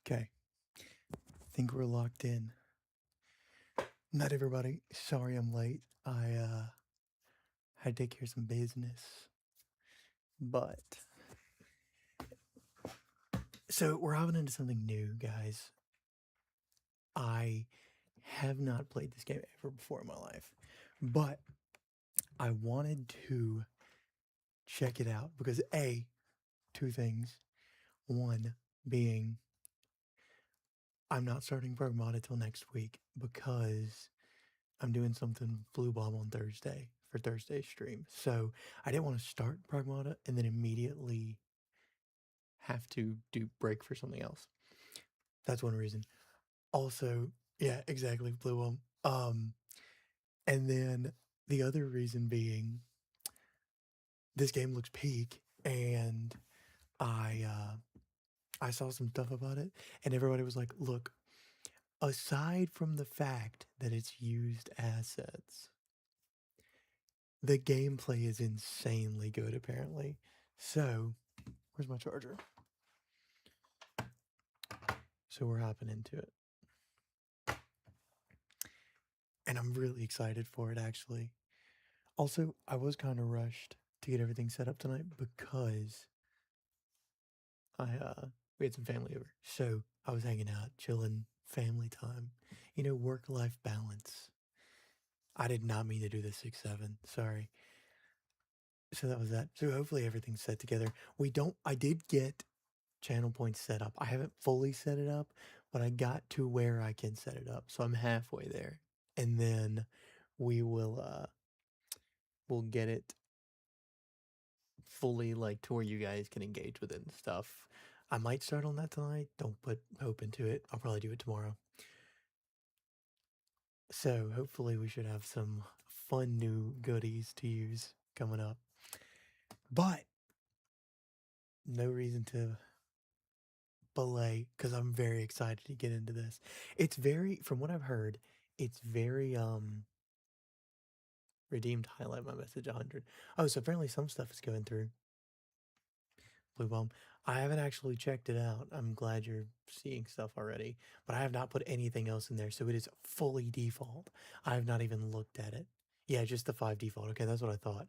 Okay, think we're locked in. Not everybody. Sorry I'm late. I had to take care of some business. But so we're hopping into something new, guys. I have not played this game ever before in my life, but I wanted to check it out because two things. One being I'm not starting Pragmata till next week because I'm doing something Blue Bomb on Thursday for Thursday's stream. So I didn't want to start Pragmata and then immediately have to do break for something else. That's one reason. Also, yeah, exactly, Blue Bomb. And then the other reason being this game looks peak, and I saw some stuff about it, and everybody was like, look, aside from the fact that it's used assets, the gameplay is insanely good, apparently. So, where's my charger? So we're hopping into it. And I'm really excited for it, actually. Also, I was kind of rushed to get everything set up tonight because we had some family over. So I was hanging out, chilling, family time. Work-life balance. I did not mean to do the 6-7. Sorry. So that was that. So hopefully everything's set together. I did get channel points set up. I haven't fully set it up, but I got to where I can set it up. So I'm halfway there. And then we'll get it fully to where you guys can engage with it and stuff. I might start on that tonight. Don't put hope into it. I'll probably do it tomorrow. So hopefully we should have some fun new goodies to use coming up. But no reason to belay because I'm very excited to get into this. From what I've heard, it's very redeemed highlight my message 100. Oh, so apparently some stuff is going through. Blue Bomb. I haven't actually checked it out. I'm glad you're seeing stuff already, but I have not put anything else in there, so it is fully default. I have not even looked at it. Yeah, just the 5 default. Okay, that's what I thought.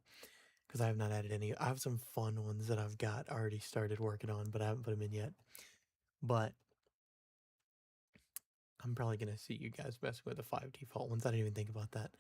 Because I have not added any. I have some fun ones that I've got already started working on, but I haven't put them in yet. But I'm probably going to see you guys messing with the 5 default ones. I didn't even think about that.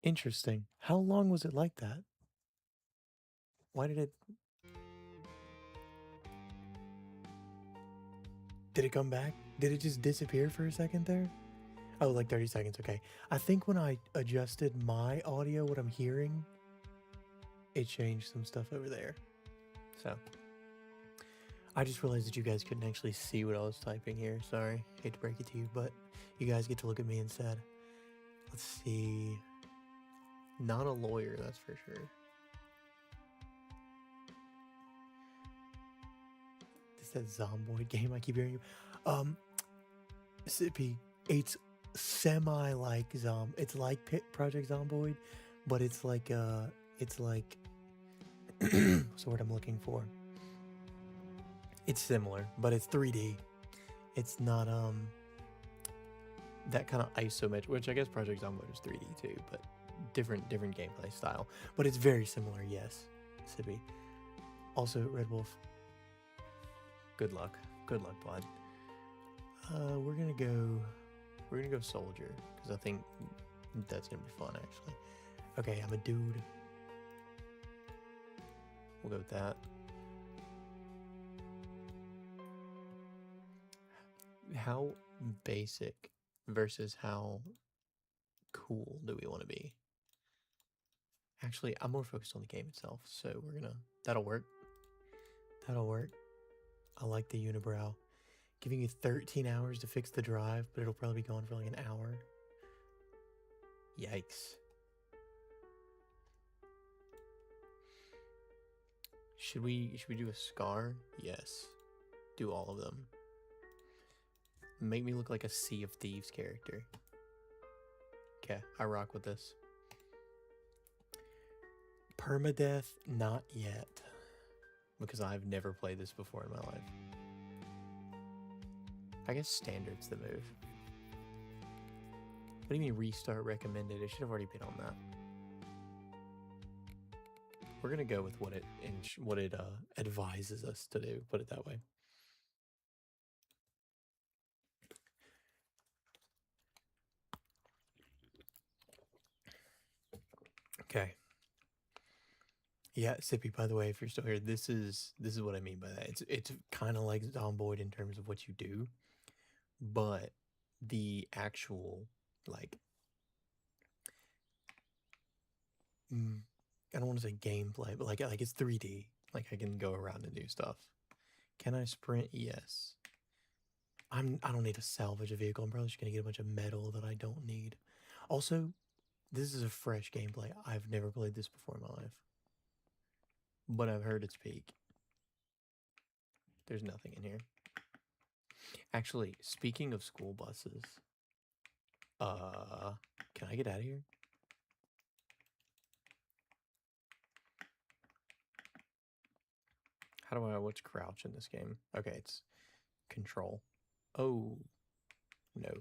Interesting. How long was it like that? Why did it... Did it come back? Did it just disappear for a second there? Oh, like 30 seconds, okay. I think when I adjusted my audio, what I'm hearing, it changed some stuff over there. So, I just realized that you guys couldn't actually see what I was typing here. Sorry, hate to break it to you, but you guys get to look at me instead. Let's see. Not a lawyer, that's for sure. Is that Zomboid game I keep hearing you? Sippy, it's semi-like it's like Project Zomboid, but it's like what's the word I'm looking for? It's similar, but it's 3D. It's not that kind of isometric, which I guess Project Zomboid is 3D too, but different gameplay style, but it's very similar. Yes, Sippy. Also, Red Wolf. Good luck, bud. We're gonna go soldier because I think that's gonna be fun actually. Okay, I'm a dude. We'll go with that. How basic versus how cool do we want to be? Actually, I'm more focused on the game itself, so that'll work. That'll work. I like the unibrow. Giving you 13 hours to fix the drive, but it'll probably be gone for like an hour. Yikes. Should we do a scar? Yes. Do all of them. Make me look like a Sea of Thieves character. Okay, I rock with this. Permadeath, not yet. Because I've never played this before in my life. I guess standard's the move. What do you mean restart recommended? It should have already been on that. We're gonna go with what it advises us to do. Put it that way. Okay. Yeah, Sippy, by the way, if you're still here, this is what I mean by that. It's kind of like Zomboid in terms of what you do, but the actual like I don't want to say gameplay, but like it's 3D. Like I can go around and do stuff. Can I sprint? Yes. I don't need to salvage a vehicle. I'm probably just gonna get a bunch of metal that I don't need. Also, this is a fresh gameplay. I've never played this before in my life. But I've heard it's peak. There's nothing in here. Actually, speaking of school buses, can I get out of here? How do I what's crouch in this game? Okay, it's control. Oh, no.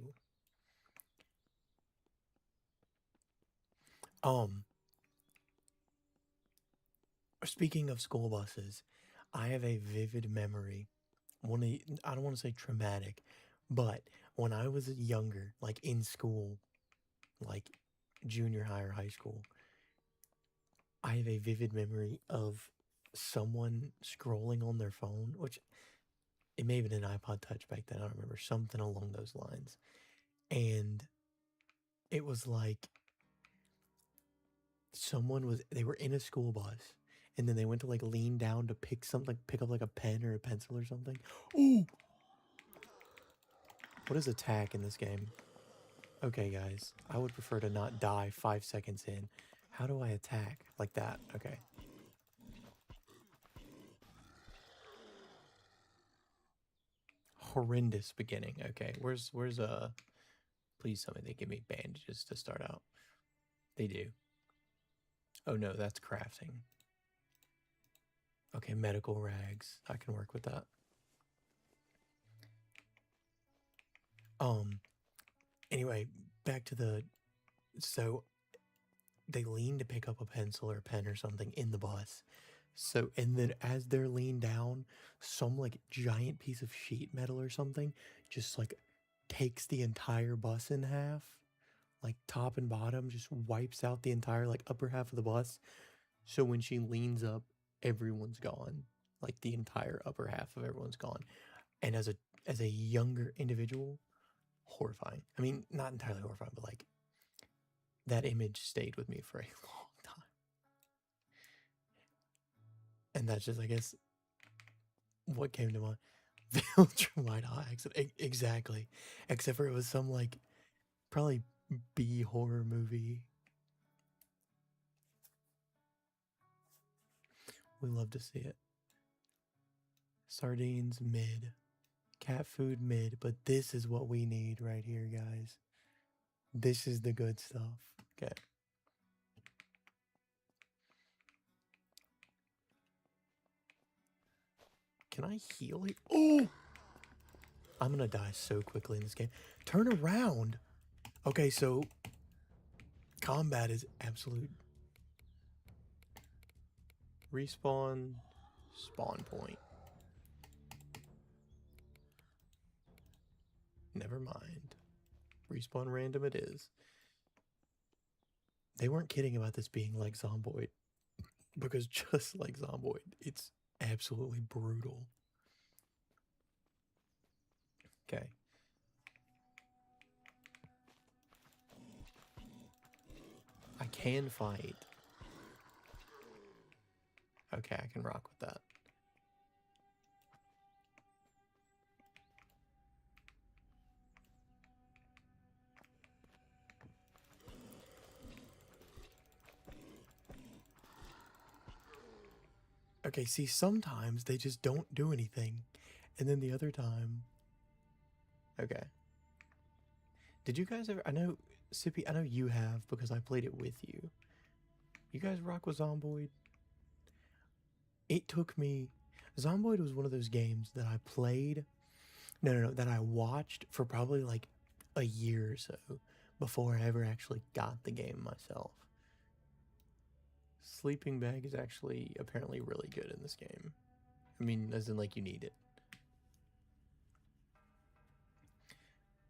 Speaking of school buses, I have a vivid memory. I don't want to say traumatic, but when I was younger, like in school, like junior high or high school, I have a vivid memory of someone scrolling on their phone, which it may have been an iPod Touch back then. I don't remember, something along those lines. And it was like they were in a school bus and then they went to like lean down to pick up like a pen or a pencil or something. Ooh! What is attack in this game? Okay, guys, I would prefer to not die 5 seconds in. How do I attack? Like that. Okay. Horrendous beginning. Okay, where's please tell me they give me bandages to start out. They do. Oh no, that's crafting. Okay, medical rags. I can work with that. Anyway, back to so they lean to pick up a pencil or a pen or something in the bus. So, and then as they're leaned down, some like giant piece of sheet metal or something just like takes the entire bus in half, like top and bottom, just wipes out the entire like upper half of the bus. So when she leans up, everyone's gone. Like the entire upper half of everyone's gone. And as a younger individual, horrifying. I mean, not entirely horrifying, but like that image stayed with me for a long time. And that's just, I guess, what came to mind. Viltrumite accident. Exactly. Except for it was some like probably B horror movie. We love to see it. Sardines mid. Cat food mid. But this is what we need right here, guys. This is the good stuff. Okay. Can I heal it? Oh! I'm gonna die so quickly in this game. Turn around! Okay, so Combat is absolute. Respawn, spawn point. Never mind. Respawn random it is. They weren't kidding about this being like Zomboid, because just like Zomboid, it's absolutely brutal. Okay. I can fight. Okay, I can rock with that. Okay, see, sometimes they just don't do anything. And then the other time... Okay. Did you guys ever... I know, Sippy, I know you have because I played it with you. You guys rock with Zomboid? It took me... Zomboid was one of those games that I played... No, that I watched for probably like a year or so before I ever actually got the game myself. Sleeping bag is actually apparently really good in this game. I mean, as in like you need it.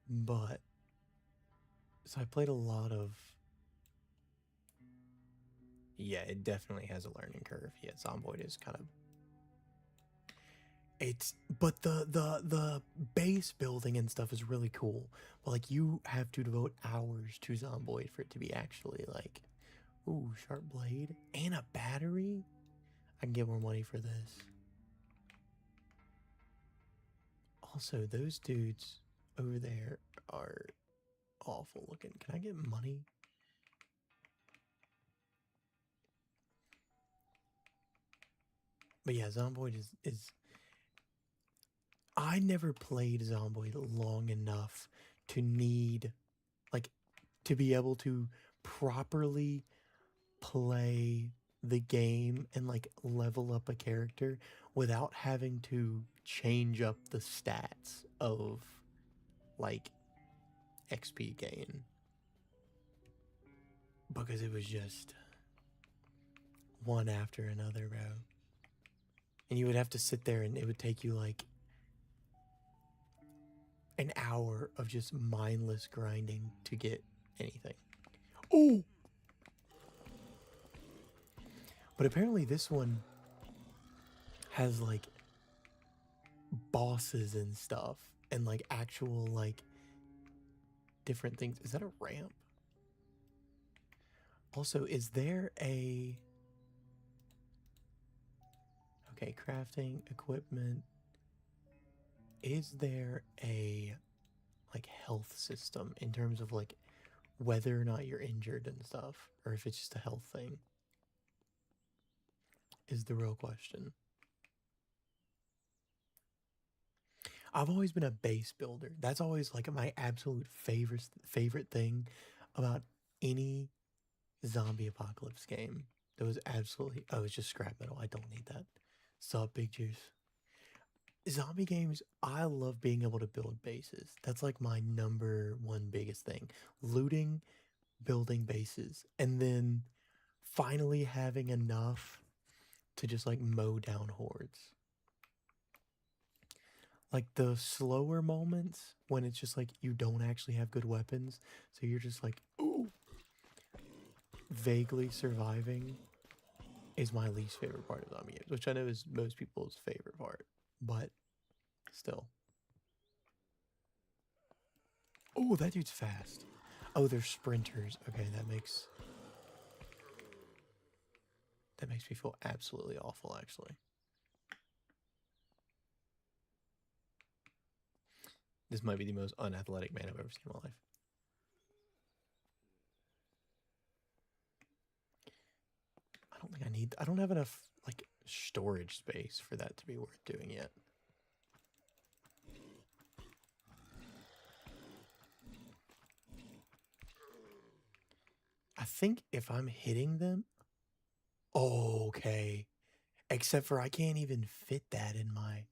But... So I played a lot of... Yeah, it definitely has a learning curve. Yeah, Zomboid is kind of... It's... But the base building and stuff is really cool. But like you have to devote hours to Zomboid for it to be actually like... Ooh, sharp blade. And a battery? I can get more money for this. Also, those dudes over there are awful looking. Can I get money? But yeah, Zomboid is... I never played Zomboid long enough to need... Like, to be able to properly play the game and like level up a character without having to change up the stats of like XP gain, because it was just one after another, bro. And you would have to sit there and it would take you like an hour of just mindless grinding to get anything. Oh! But apparently this one has like bosses and stuff and like actual like different things. Is that a ramp? Also, is there a... Okay, crafting, equipment. Is there a like health system in terms of like whether or not you're injured and stuff, or if it's just a health thing? Is the real question. I've always been a base builder. That's always like my absolute favorite thing about any zombie apocalypse game. That was absolutely... Oh, it's just scrap metal. I don't need that. Sup, Big Juice? Zombie games, I love being able to build bases. That's like my number one biggest thing. Looting, building bases, and then finally having enough to just like mow down hordes. Like the slower moments when it's just like you don't actually have good weapons, so you're just like, ooh, vaguely surviving, is my least favorite part of zombie games, which I know is most people's favorite part, but still. Oh, that dude's fast. Oh, they're sprinters. Okay, that makes me feel absolutely awful, actually. This might be the most unathletic man I've ever seen in my life. I don't have enough, like, storage space for that to be worth doing yet. I think if I'm hitting them... Oh, okay. Except for I can't even fit that in my...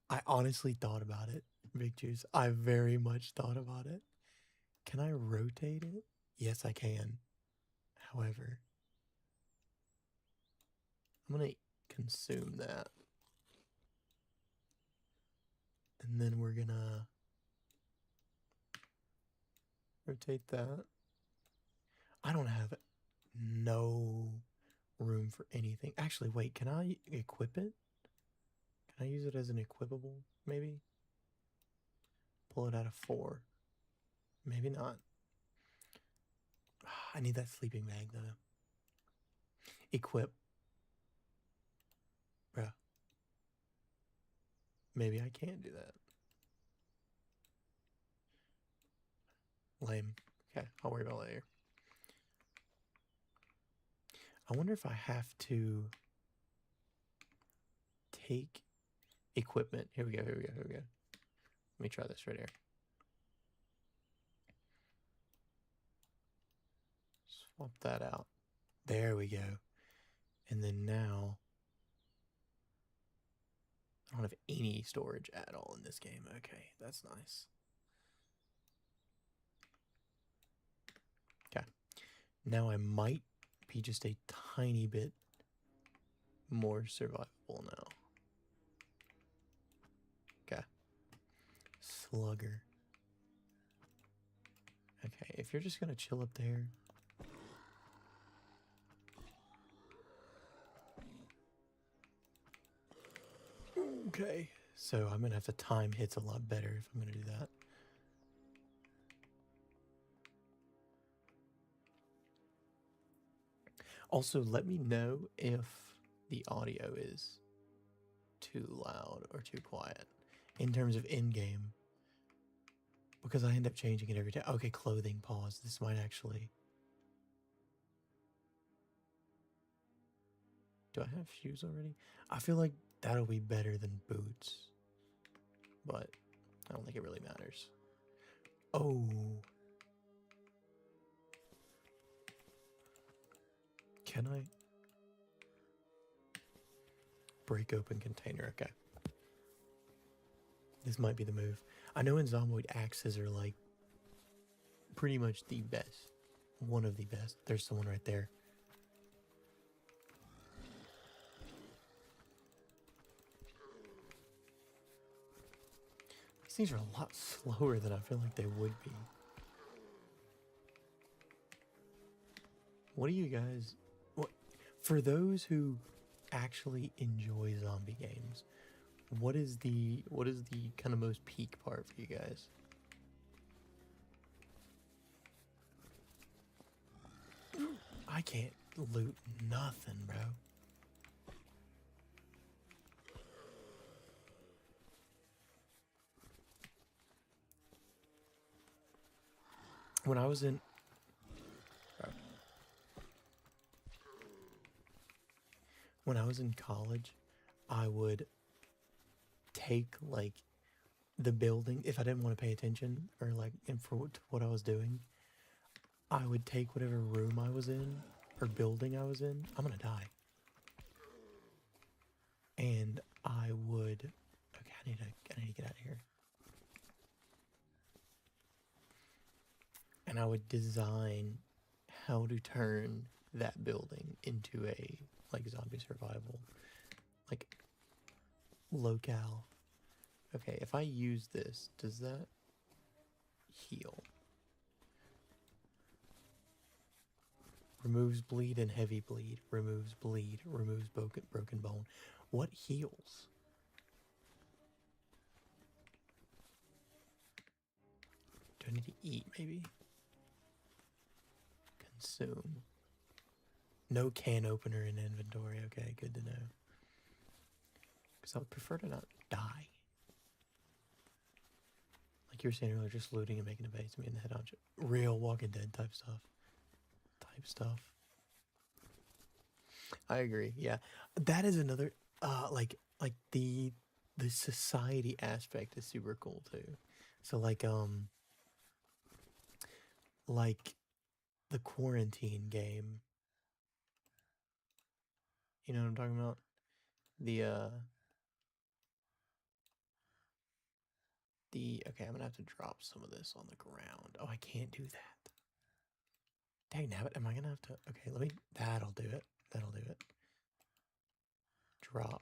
I honestly thought about it, Big Juice. I very much thought about it. Can I rotate it? Yes, I can. However, I'm going to consume that. And then we're going to rotate that. I don't have no room for anything. Actually, wait, can I equip it? Can I use it as an equipable, maybe? Pull it out of 4. Maybe not. I need that sleeping bag, though. Equip. Bruh. Maybe I can't do that. Lame. Okay, I'll worry about it later. I wonder if I have to take equipment. Here we go. Let me try this right here. Swap that out. There we go. And then now, I don't have any storage at all in this game. Okay, that's nice. Okay. Now I might be just a tiny bit more survivable now. Okay. Slugger. Okay, if you're just gonna chill up there. Okay, so I'm gonna have to time hits a lot better if I'm gonna do that. Also, let me know if the audio is too loud or too quiet in terms of in-game, because I end up changing it every time. Okay, clothing, pause. This might actually... Do I have shoes already? I feel like that'll be better than boots, but I don't think it really matters. Oh. Can I break open container? Okay. This might be the move. I know in Zomboid axes are like pretty much the best. One of the best. There's someone right there. These things are a lot slower than I feel like they would be. What do you guys... For those who actually enjoy zombie games, what is the kind of most peak part for you guys? I can't loot nothing, bro. When I was in... When I was in college, I would take, like, the building, if I didn't want to pay attention, or, like, for what I was doing, I would take whatever room I was in, or building I was in. I'm gonna die. And I would... Okay, I need to get out of here. And I would design how to turn that building into a, like, zombie survival, like, locale. Okay, if I use this, does that heal? Removes bleed and heavy bleed. Removes bleed. Removes broken bone. What heals? Do I need to eat, maybe? Consume. No can opener in inventory. Okay, good to know. Because I would prefer to not die. Like you were saying earlier, just looting and making a base, me in the head on real Walking Dead type stuff. I agree. Yeah, that is another like the society aspect is super cool too. So like the quarantine game. You know what I'm talking about? the... Okay, I'm gonna have to drop some of this on the ground. Oh, I can't do that. Dang nabbit, am I gonna have to... Okay, let me... That'll do it. That'll do it. Drop.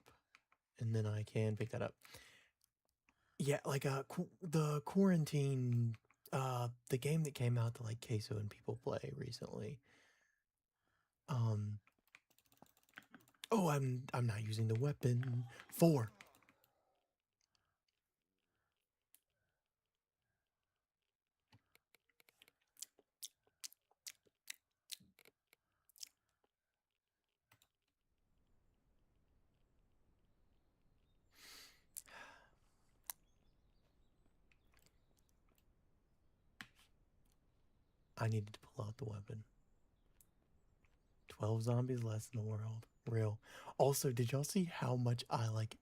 And then I can pick that up. Yeah, like the quarantine... the game that came out that like Queso and people play recently. Oh, I'm not using the weapon. 4. I needed to pull out the weapon. 12 zombies less in the world. Real. Also, did y'all see how much I like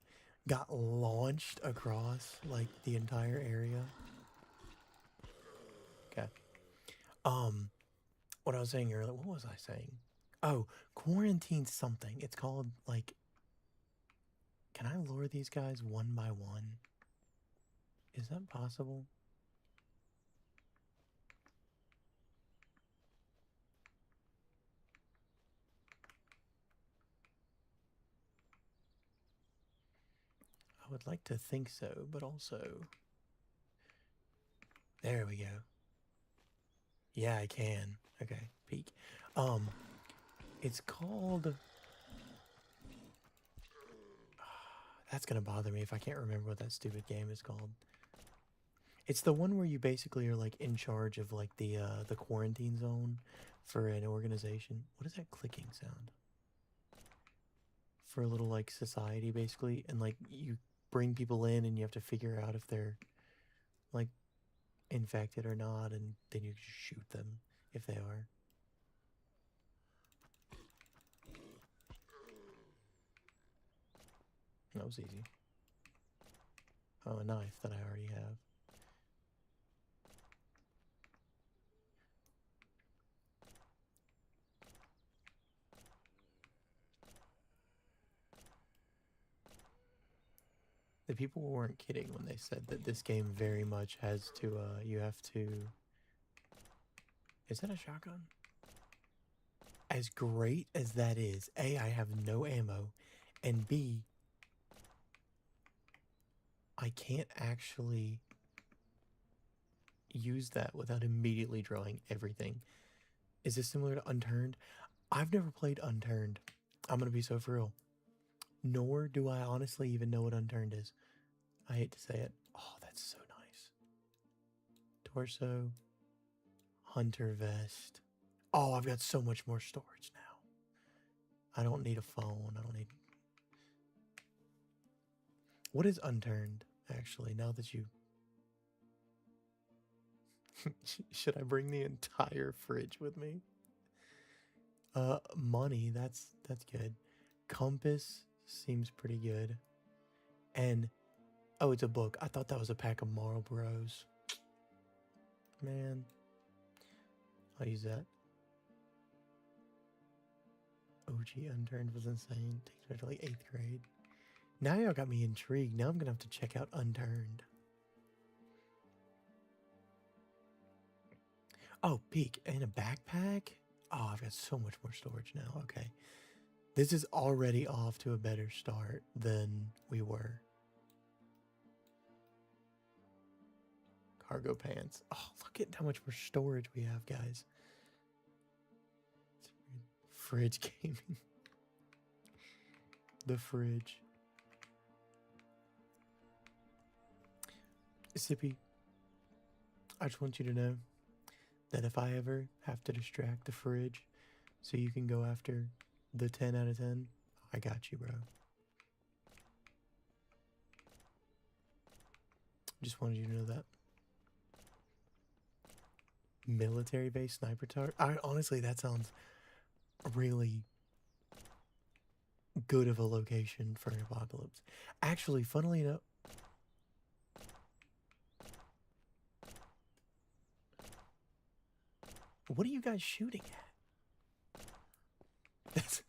got launched across like the entire area? Okay. What I was saying earlier, what was I saying? Oh, quarantine something. It's called like... Can I lure these guys one by one? Is that possible? I would like to think so, but also... There we go. Yeah, I can. Okay, peek. It's called... That's gonna bother me if I can't remember what that stupid game is called. It's the one where you basically are like in charge of like the quarantine zone for an organization. What is that clicking sound? For a little like society basically, and like you bring people in and you have to figure out if they're like infected or not, and then you shoot them if they are. That was easy. Oh, a knife that I already have. The people weren't kidding when they said that this game very much has to, you have to... Is that a shotgun? As great as that is, A, I have no ammo, and B, I can't actually use that without immediately drawing everything. Is this similar to Unturned? I've never played Unturned. I'm gonna be so for real. Nor do I honestly even know what Unturned is. I hate to say it. Oh, that's so nice. Torso. Hunter vest. Oh, I've got so much more storage now. I don't need a phone. I don't need... What is Unturned, actually, now that you... Should I bring the entire fridge with me? Money, that's good. Compass seems pretty good. And, oh, it's a book. I thought that was a pack of Marlboros. Man. I'll use that. OG Unturned was insane. Takes me to like 8th grade. Now y'all got me intrigued. Now I'm gonna have to check out Unturned. Oh, peek. And a backpack? Oh, I've got so much more storage now. Okay. This is already off to a better start than we were. Cargo pants. Oh, look at how much more storage we have, guys. Fridge gaming. The fridge. Sippy, I just want you to know that if I ever have to distract the fridge so you can go after the 10 out of 10, I got you, bro. Just wanted you to know that. Military base sniper tower? Honestly, that sounds really good of a location for an apocalypse. Actually, funnily enough... What are you guys shooting at? That's...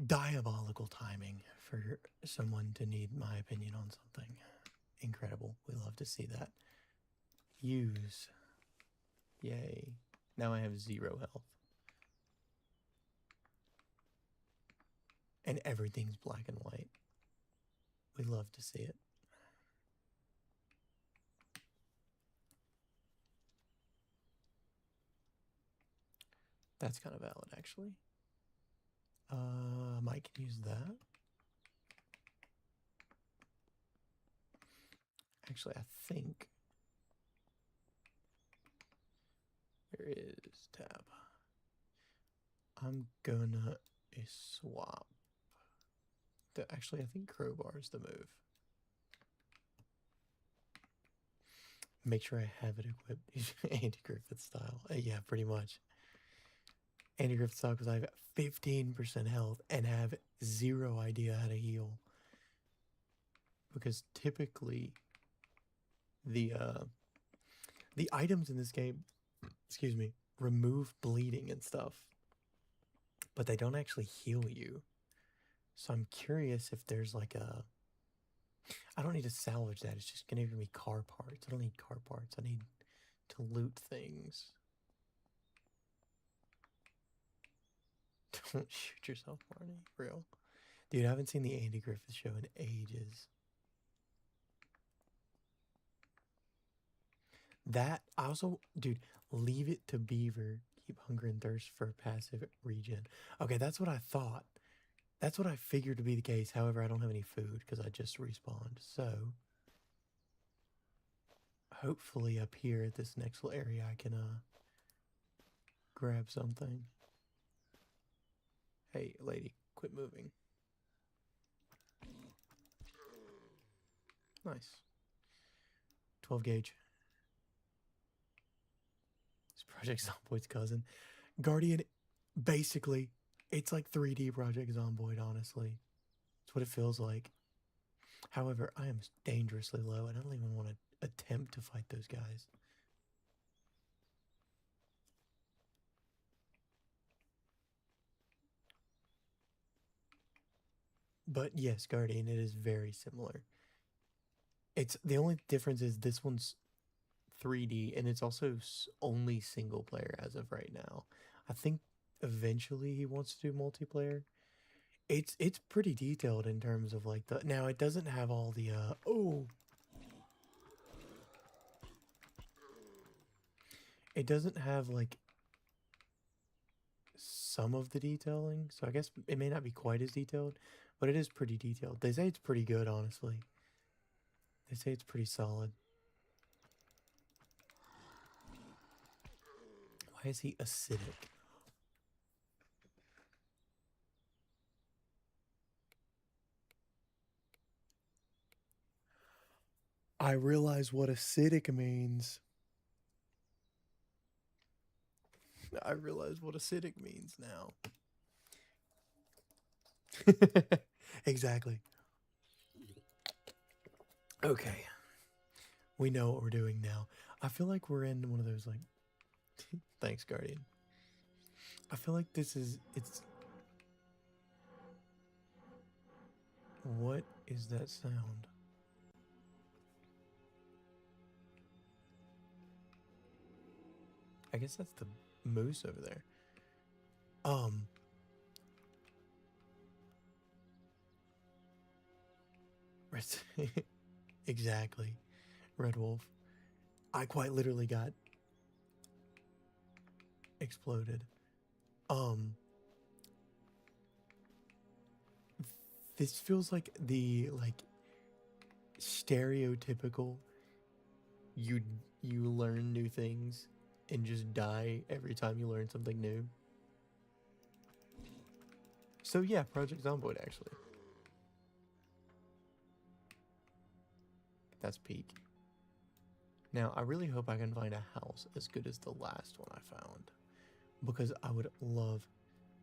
Diabolical timing for someone to need my opinion on something. Incredible. We love to see that. Use. Yay. Now I have 0 health. And everything's black and white. We love to see it. That's kind of valid, actually. Mike can use that. Actually, I think there is tab. I'm gonna swap. Actually, I think crowbar is the move. Make sure I have it equipped. Andy Griffith style. Yeah, pretty much. Andy Griffith style because I have 15% health and have 0 idea how to heal. Because typically the items in this game, excuse me, remove bleeding and stuff, but they don't actually heal you. So I'm curious if there's like a... I don't need to salvage that. It's just going to give me car parts. I don't need car parts. I need to loot things. Don't shoot yourself, Marnie. Real. Dude, I haven't seen the Andy Griffith show in ages. That, also, dude, leave it to Beaver. Keep hunger and thirst for passive regen. Okay, that's what I thought. That's what I figured to be the case. However, I don't have any food because I just respawned. So, hopefully up here at this next little area I can grab something. Hey, lady, quit moving. Nice. 12 gauge. This Project Zomboid's cousin. Guardian, basically, it's like 3D Project Zomboid, honestly. It's what it feels like. However, I am dangerously low, and I don't even want to attempt to fight those guys. But yes, Guardian, it is very similar. It's the only difference is this one's 3D, and it's also only single player as of right now. I think eventually he wants to do multiplayer. It's pretty detailed in terms of like the... Now, it doesn't have all the it doesn't have like some of the detailing, so I guess it may not be quite as detailed, but it is pretty detailed. They say it's pretty good, honestly. They say it's pretty solid. Why is he acidic? I realize what acidic means. I realize what acidic means now. Exactly. Okay. We know what we're doing now. I feel like we're in one of those, like... Thanks, Guardian. I feel like this is... It's... What is that sound? I guess that's the moose over there. Exactly. Red Wolf. I quite literally got exploded. This feels like the stereotypical you learn new things and just die every time you learn something new. So yeah, Project Zomboid, actually. That's peak. Now, I really hope I can find a house as good as the last one I found, because I would love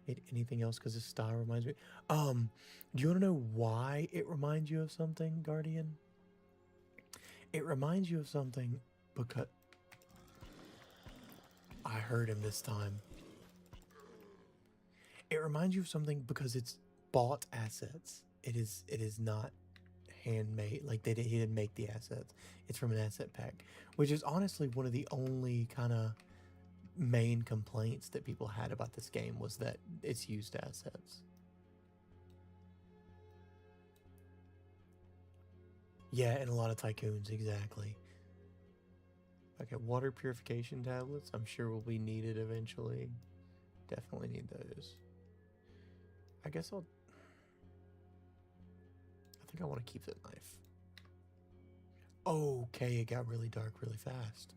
it. Anything else? Because this style reminds me. Do you want to know why it reminds you of something, Guardian? It reminds you of something because... I heard him this time. It reminds you of something because it's bought assets. It is not handmade. Like he didn't make the assets. It's from an asset pack, which is honestly one of the only kind of main complaints that people had about this game was that it's used assets. Yeah, and a lot of tycoons, exactly. Okay, water purification tablets. I'm sure will be needed eventually. Definitely need those. I guess I think I want to keep the knife. Okay, it got really dark really fast.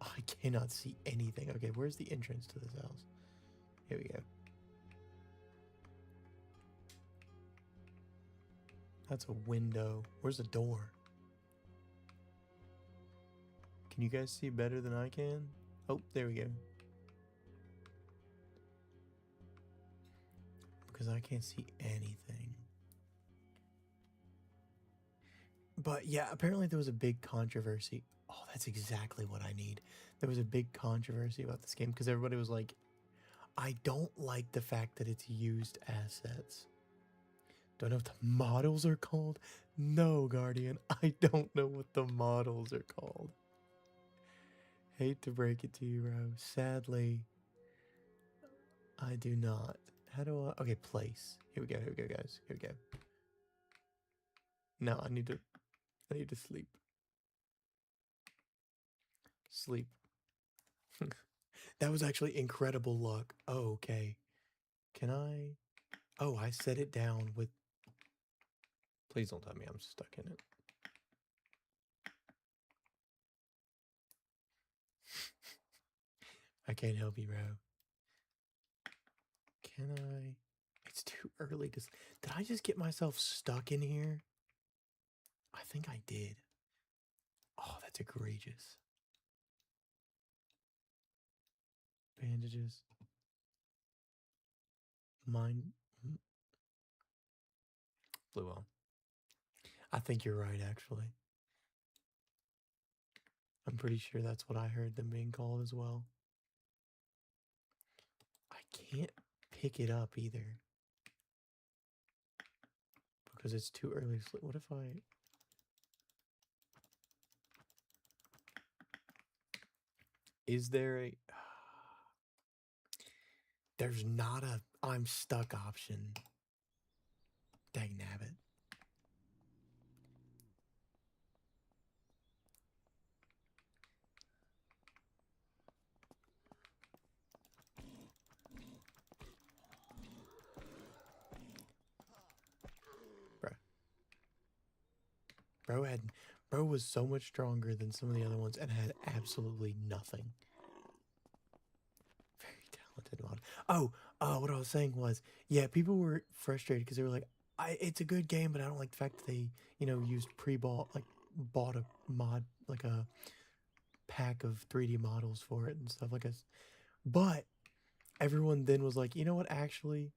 I cannot see anything. Okay, where's the entrance to this house? Here we go. That's a window. Where's the door? Can you guys see better than I can? Oh, there we go. Because I can't see anything. But yeah, apparently there was a big controversy. Oh, that's exactly what I need. There was a big controversy about this game because everybody was like, I don't like the fact that it's used assets. Do I know what the models are called? No, Guardian, I don't know what the models are called. Hate to break it to you, bro. Sadly, I do not. How do I? Okay, place. Here we go, guys. Here we go. No, I need to sleep. Sleep. That was actually incredible luck. Oh, okay. Can I? Oh, I set it down with... Please don't tell me I'm stuck in it. I can't help you, bro. Can I? It's too early to... Did I just get myself stuck in here? I think I did. Oh, that's egregious. Bandages. Mine. Blue on. I think you're right, actually. I'm pretty sure that's what I heard them being called as well. I can't pick it up either. Because it's too early to sleep. What if I... Is there a... There's not a I'm stuck option. Dang nabbit. Bro was so much stronger than some of the other ones and had absolutely nothing. Very talented mod. Oh, what I was saying was, yeah, people were frustrated because they were like, it's a good game, but I don't like the fact that they, used pre-bought, like, bought a mod, like a pack of 3D models for it and stuff like this. But everyone then was like, you know what, actually,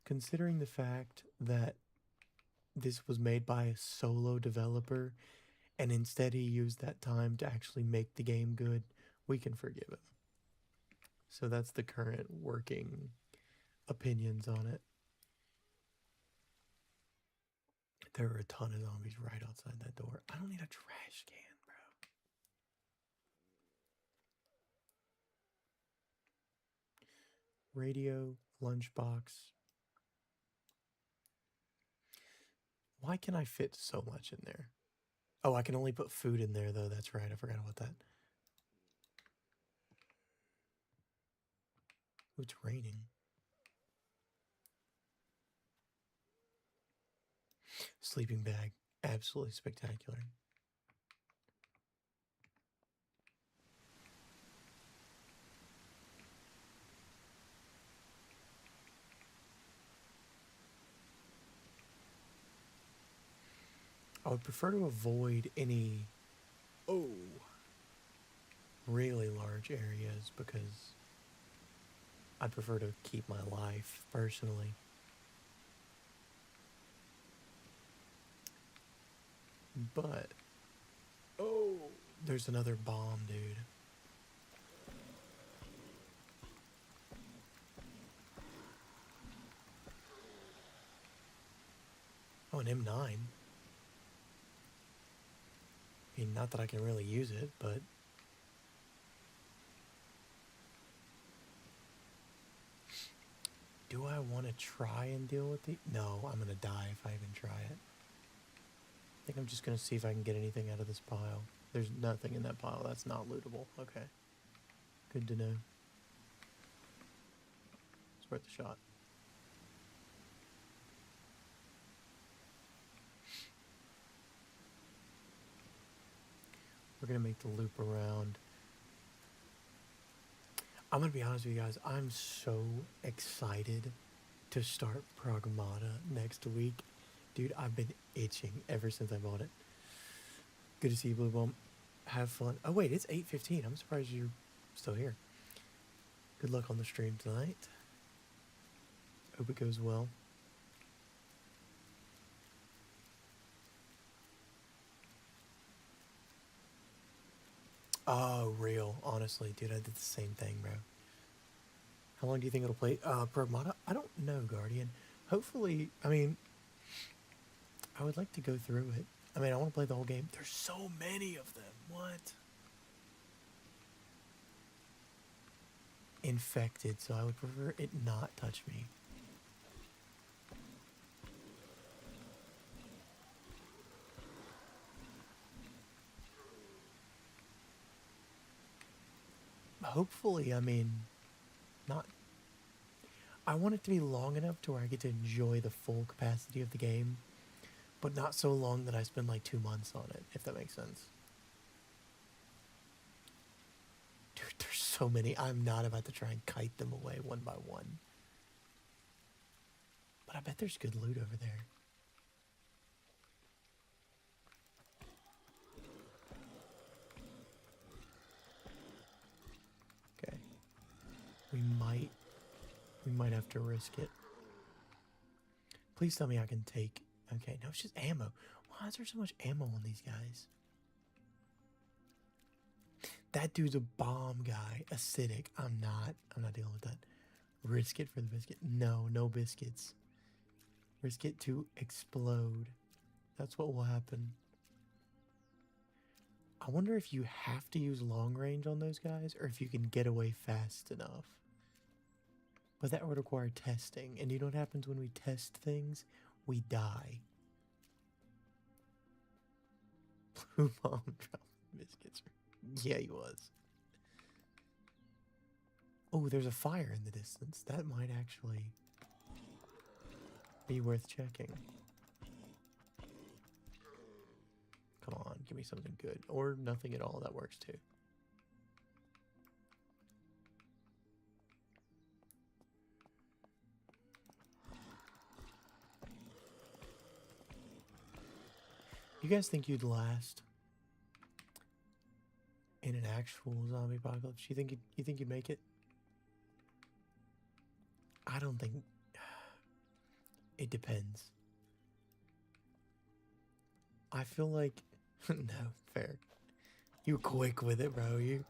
considering the fact that this was made by a solo developer and instead he used that time to actually make the game good, we can forgive him. So that's the current working opinions on it. There are a ton of zombies right outside that door. I don't need a trash can, bro. Radio, lunchbox. Why can I fit so much in there? Oh, I can only put food in there, though. That's right. I forgot about that. Ooh, it's raining. Sleeping bag. Absolutely spectacular. I would prefer to avoid any, really large areas because I prefer to keep my life, personally. But, there's another bomb, dude. an M9. I mean, not that I can really use it, but... Do I want to try and deal with the... No, I'm going to die if I even try it. I think I'm just going to see if I can get anything out of this pile. There's nothing in that pile. That's not lootable. Okay. Good to know. It's worth a shot. We're going to make the loop around. I'm going to be honest with you guys. I'm so excited to start Pragmata next week. Dude, I've been itching ever since I bought it. Good to see you, Blue Bomb. Have fun. Oh, wait, it's 8:15. I'm surprised you're still here. Good luck on the stream tonight. Hope it goes well. Oh, real. Honestly, dude, I did the same thing, bro. How long do you think it'll play? Pragmata? I don't know, Guardian. Hopefully, I mean, I would like to go through it. I mean, I want to play the whole game. There's so many of them. What? Infected, so I would prefer it not touch me. Hopefully, I mean, not... I want it to be long enough to where I get to enjoy the full capacity of the game, but not so long that I spend like 2 months on it, if that makes sense. Dude, there's so many. I'm not about to try and kite them away one by one. But I bet there's good loot over there. Okay. We might have to risk it. Please tell me I can take... Okay, no, it's just ammo. Why is there so much ammo on these guys? That dude's a bomb guy. Acidic. I'm not dealing with that. Risk it for the biscuit. No, no biscuits. Risk it to explode. That's what will happen. I wonder if you have to use long range on those guys or if you can get away fast enough. But that would require testing. And you know what happens when we test things? We die. Blue bomb dropped biscuits. Yeah, he was. Oh, there's a fire in the distance. That might actually be worth checking. Come on, give me something good. Or nothing at all. That works too. You guys think you'd last in an actual zombie apocalypse? You think you'd make it? I don't think. It depends. I feel like no, fair. You quick with it, bro. You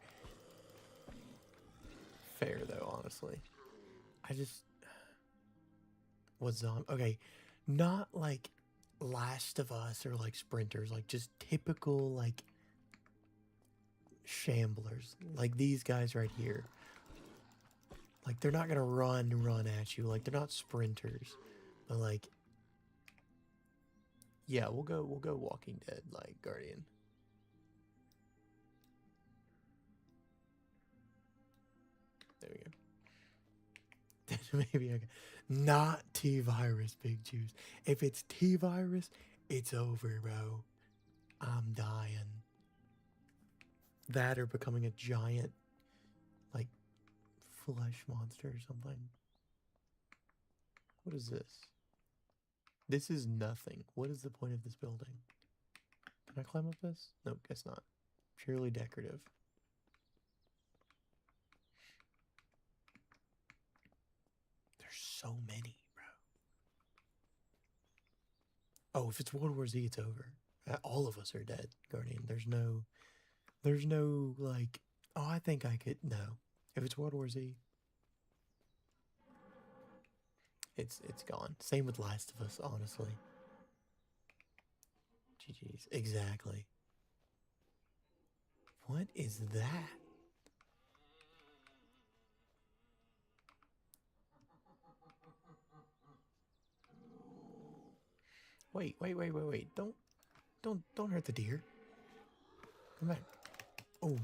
fair though, honestly. I just what zombie? Okay, not like Last of Us or like sprinters, like just typical like shamblers, like these guys right here. Like they're not gonna run at you. Like they're not sprinters, but like, yeah, we'll go Walking Dead, like Guardian. There we go. Maybe I can. Not T-Virus, Big Juice. If it's T-Virus, it's over, bro. I'm dying. That or becoming a giant, like, flesh monster or something. What is this? This is nothing. What is the point of this building? Can I climb up this? Nope, guess not. Purely decorative. There's so many, bro. Oh, if it's World War Z, it's over. All of us are dead, Guardian. There's no, like, oh, I think I could, no. If it's World War Z, it's gone. Same with Last of Us, honestly. GG's. Exactly. What is that? Wait. Don't hurt the deer. Come back. Oh.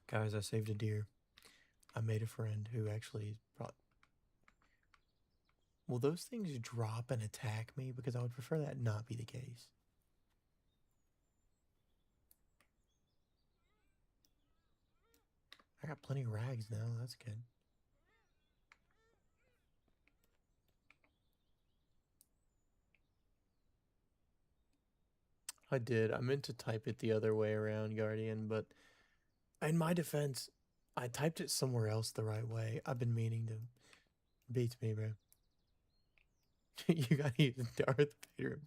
Guys, I saved a deer. I made a friend who actually brought. Will those things drop and attack me? Because I would prefer that not be the case. I got plenty of rags now. That's good. I did. I meant to type it the other way around, Guardian, but in my defense, I typed it somewhere else the right way. I've been meaning to. Beats me, bro. You gotta use Darth Vader.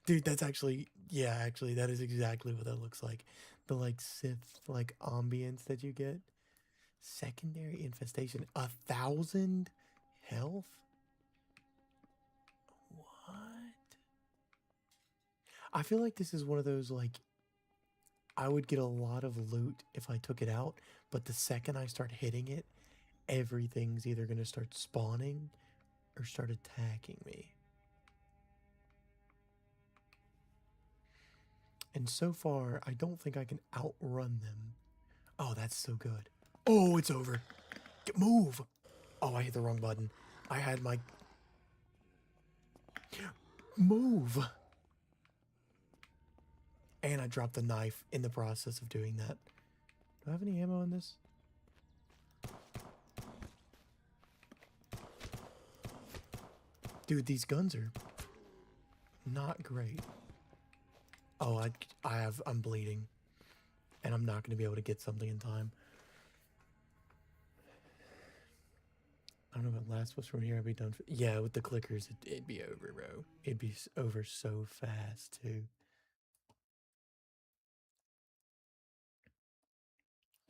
Dude, that's actually, yeah, actually, that is exactly what that looks like. The, like, Sith, like, ambience that you get. Secondary infestation. 1,000 health? What? I feel like this is one of those, like, I would get a lot of loot if I took it out, but the second I start hitting it, everything's either gonna start spawning or start attacking me. And so far, I don't think I can outrun them. Oh, that's so good. Oh, it's over. Move. Oh, I hit the wrong button. I had my... Move. And I dropped the knife in the process of doing that. Do I have any ammo in this? Dude, these guns are not great. Oh, I'm bleeding. And I'm not going to be able to get something in time. I don't know what last was from here. I'd be done. Yeah, with the clickers, it'd be over, bro. It'd be over so fast, too.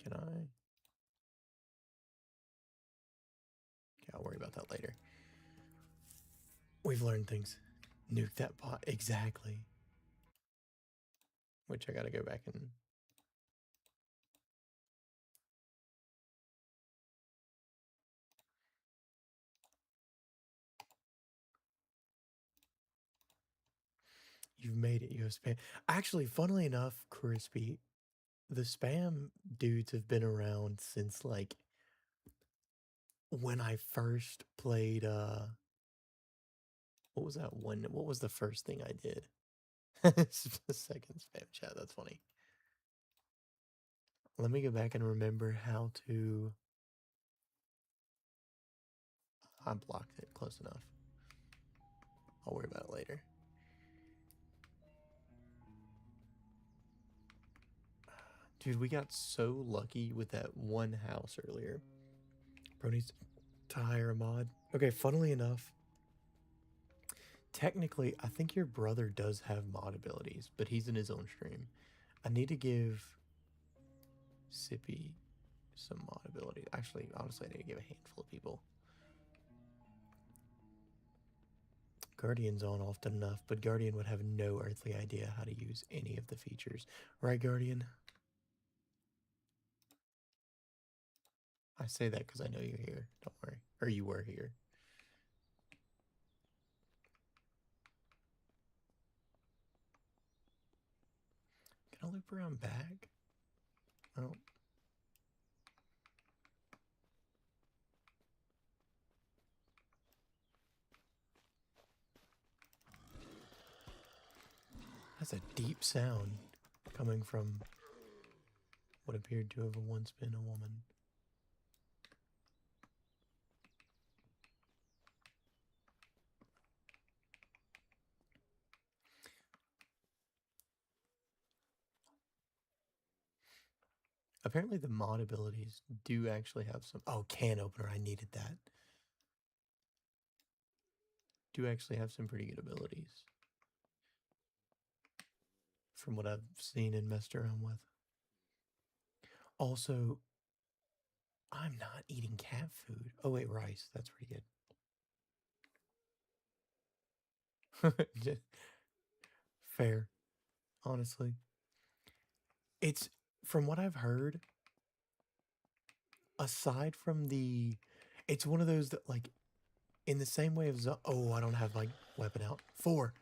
Can I? Okay, I'll worry about that later. We've learned things. Nuke that bot. Exactly. Which I gotta go back and... You've made it. You have spam. Actually, funnily enough, Crispy, the spam dudes have been around since, like, when I first played, what was that one? What was the first thing I did? The second spam chat. That's funny. Let me go back and remember how to... I blocked it close enough. I'll worry about it later. Dude, we got so lucky with that one house earlier. Bro needs to hire a mod. Okay, funnily enough, technically, I think your brother does have mod abilities, but he's in his own stream. I need to give Sippy some mod ability. Actually, honestly, I need to give a handful of people. Guardian's on often enough, but Guardian would have no earthly idea how to use any of the features. Right, Guardian? I say that because I know you're here. Don't worry. Or you were here. Can I loop around back? Oh. That's a deep sound coming from what appeared to have once been a woman. Apparently the mod abilities do actually have some... Oh, can opener. I needed that. Do actually have some pretty good abilities. From what I've seen and messed around with. Also, I'm not eating cat food. Oh, wait, rice. That's pretty good. Fair, honestly. It's from what I've heard, aside from it's one of those that like in the same way of oh, I don't have my weapon out. 4.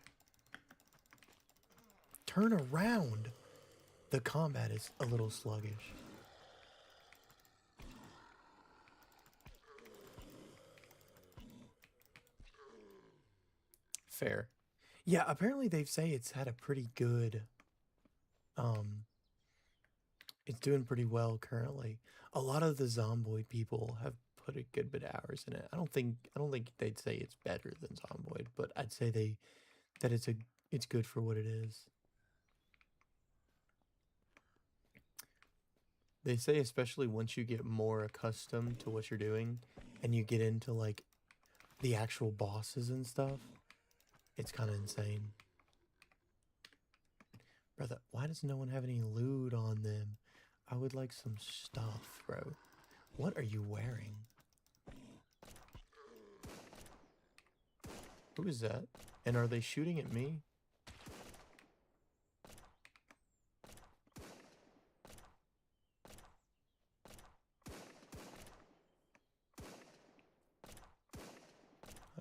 Turn around. The combat is a little sluggish. Fair. Yeah, apparently they say it's had a pretty good it's doing pretty well currently. A lot of the Zomboid people have put a good bit of hours in it. I don't think they'd say it's better than Zomboid, but I'd say that it's good for what it is. They say especially once you get more accustomed to what you're doing and you get into like the actual bosses and stuff, it's kind of insane. Brother, why does no one have any loot on them? I would like some stuff, bro. What are you wearing? Who is that? And are they shooting at me?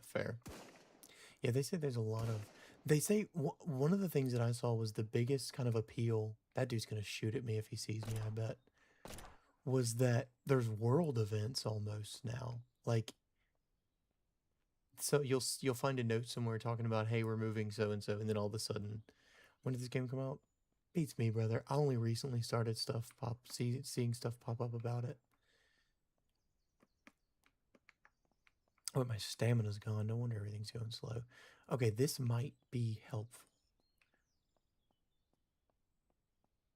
Fair. Yeah, they say there's a lot of... They say one of the things that I saw was the biggest kind of appeal. That dude's going to shoot at me if he sees me, I bet. Was that there's world events almost now. Like, so you'll find a note somewhere talking about, hey, we're moving so-and-so, and then all of a sudden, when did this game come out? Beats me, brother. I only recently started seeing stuff pop up about it. Oh, my stamina's gone. No wonder everything's going slow. Okay, this might be helpful.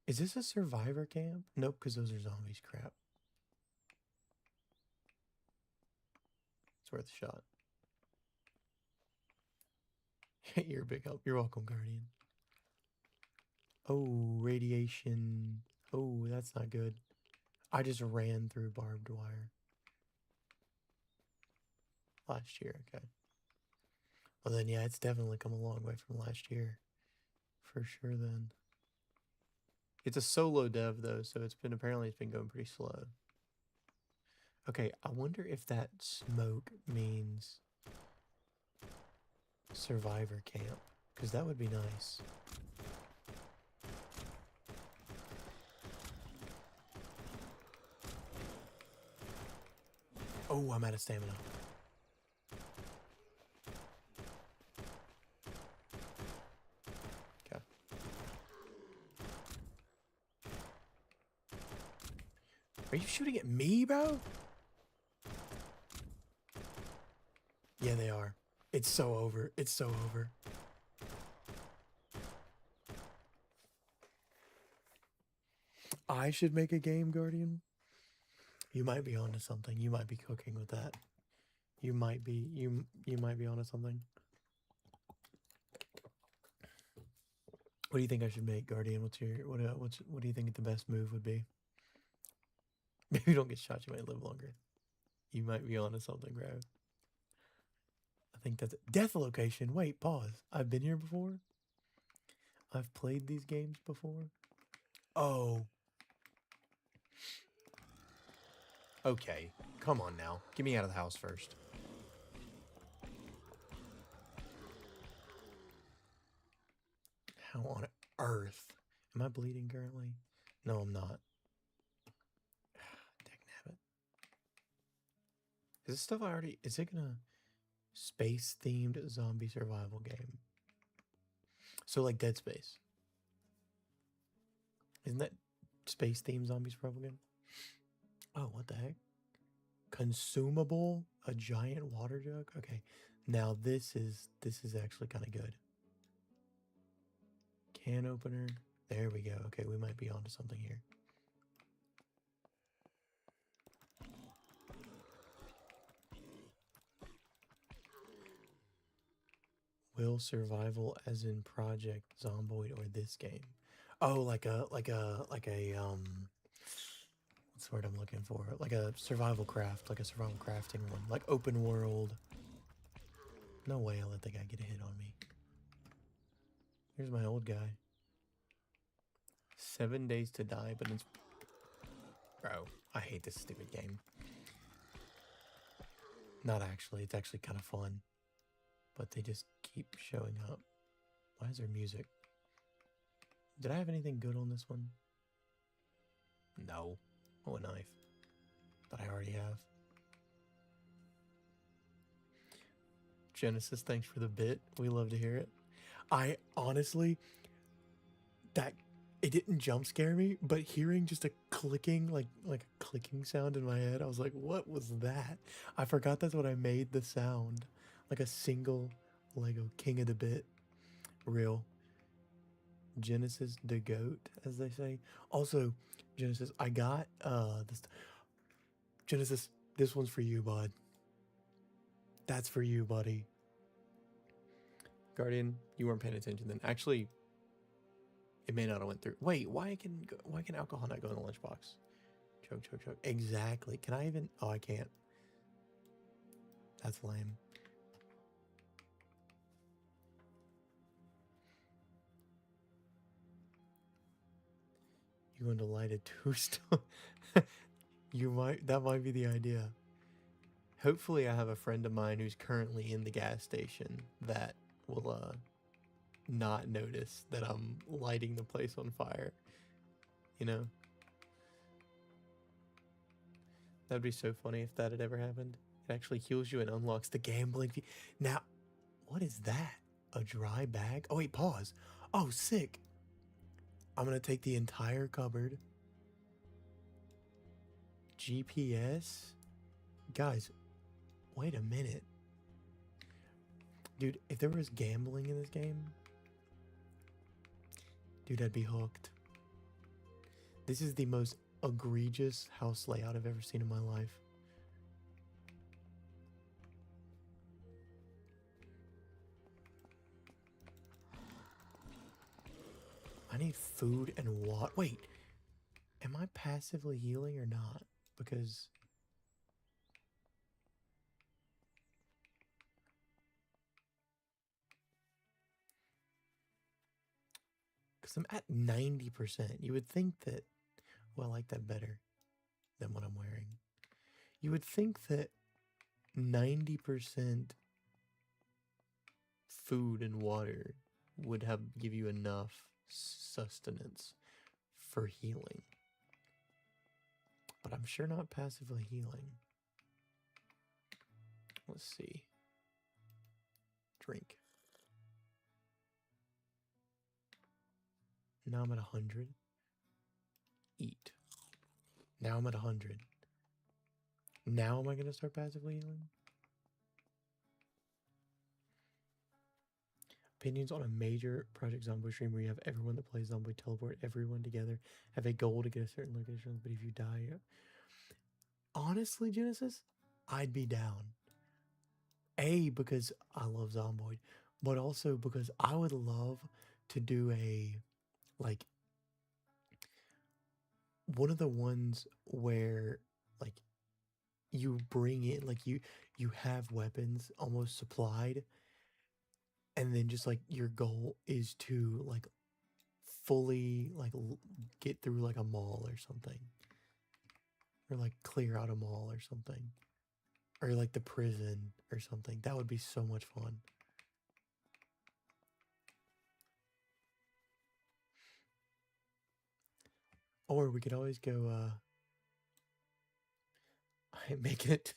Is this a survivor camp? Nope, because those are zombies. Crap. It's worth a shot. You're a big help. You're welcome, Guardian. Oh, radiation. Oh, that's not good. I just ran through barbed wire. Last year, okay. Well then, yeah, it's definitely come a long way from last year. For sure then. It's a solo dev though, so apparently it's been going pretty slow. Okay, I wonder if that smoke means survivor camp, because that would be nice. Oh, I'm out of stamina. Okay. Are you shooting at me, bro? Yeah, they are. It's so over. It's so over. I should make a game, Guardian. You might be onto something. You might be cooking with that. You might be onto something. What do you think I should make, Guardian? What do you think the best move would be? Maybe you don't get shot, you might live longer. You might be onto something, bro. I think that's death location. Wait, pause. I've been here before. I've played these games before. Oh. Okay, come on now. Get me out of the house first. How on earth? Am I bleeding currently? No, I'm not. Dagnabbit. Is this stuff I already... Is it gonna... Space-themed zombie survival game? So like Dead Space. Isn't that space-themed zombie survival game? Oh, what the heck? Consumable? A giant water jug? Okay. Now this is actually kind of good. Can opener. There we go. Okay, we might be onto something here. Will survival as in Project Zomboid or this game? Oh, like a what's the word I'm looking for? Like a survival crafting one. Like open world. No way I'll let the guy get a hit on me. Here's my old guy. 7 days to die, but it's... Bro, I hate this stupid game. Not actually. It's actually kind of fun. But they just keep showing up. Why is there music? Did I have anything good on this one? No. Oh, a knife. But I already have. Genesis, thanks for the bit. We love to hear it. I honestly... It didn't jump scare me, but hearing just a clicking, like a clicking sound in my head, I was like, what was that? I forgot that's what I made the sound. Like a single Lego king of the bit. Real. Genesis the goat, as they say. Also, Genesis, I got this. Genesis, this one's for you, bud. That's for you, buddy. Guardian, you weren't paying attention then. Actually, it may not have went through. Wait, why can alcohol not go in the lunchbox? Choke. Exactly. Can I even? Oh, I can't. That's lame. You want to light a tombstone? That might be the idea. Hopefully I have a friend of mine who's currently in the gas station that will not notice that I'm lighting the place on fire. You know? That'd be so funny if that had ever happened. It actually heals you and unlocks the gambling fee. Now, what is that? A dry bag? Oh wait, pause. Oh, sick. I'm gonna take the entire cupboard. GPS? Guys, wait a minute. Dude, if there was gambling in this game, dude, I'd be hooked. This is the most egregious house layout I've ever seen in my life. I need food and water. Wait, am I passively healing or not? Because I'm at 90%. You would think that, well, I like that better than what I'm wearing. You would think that 90% food and water would give you enough sustenance for healing. But I'm sure not passively healing. Let's see. Drink. Now I'm at 100. Eat. Now I'm at 100. Now am I going to start passively healing? Opinions on a major Project Zomboid stream where you have everyone that plays Zomboid teleport everyone together, have a goal to get a certain location, but if you die... Honestly, Genesis, I'd be down. A, because I love Zomboid, but also because I would love to do a, like, one of the ones where, like, you bring in, like, you have weapons almost supplied, and then just, like, your goal is to, like, fully, like, get through, like, a mall or something. Or, like, clear out a mall or something. Or, like, the prison or something. That would be so much fun. Or we could always go, make it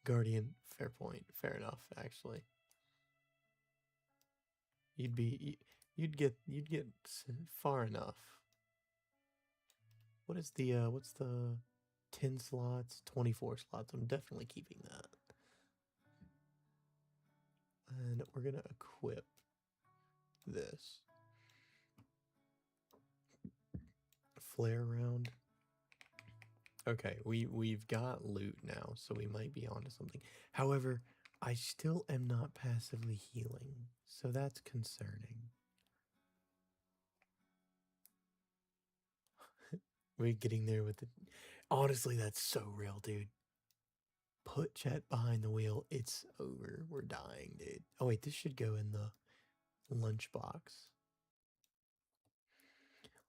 Guardian. Fair point. Fair enough, actually. You'd get far enough. What is the, what's the 10 slots? 24 slots. I'm definitely keeping that. And we're gonna equip this. Flare round. Okay, we've got loot now, so we might be onto something. However, I still am not passively healing, so that's concerning. We're getting there with the... Honestly, that's so real, dude. Put Chet behind the wheel. It's over. We're dying, dude. Oh, wait, this should go in the lunchbox.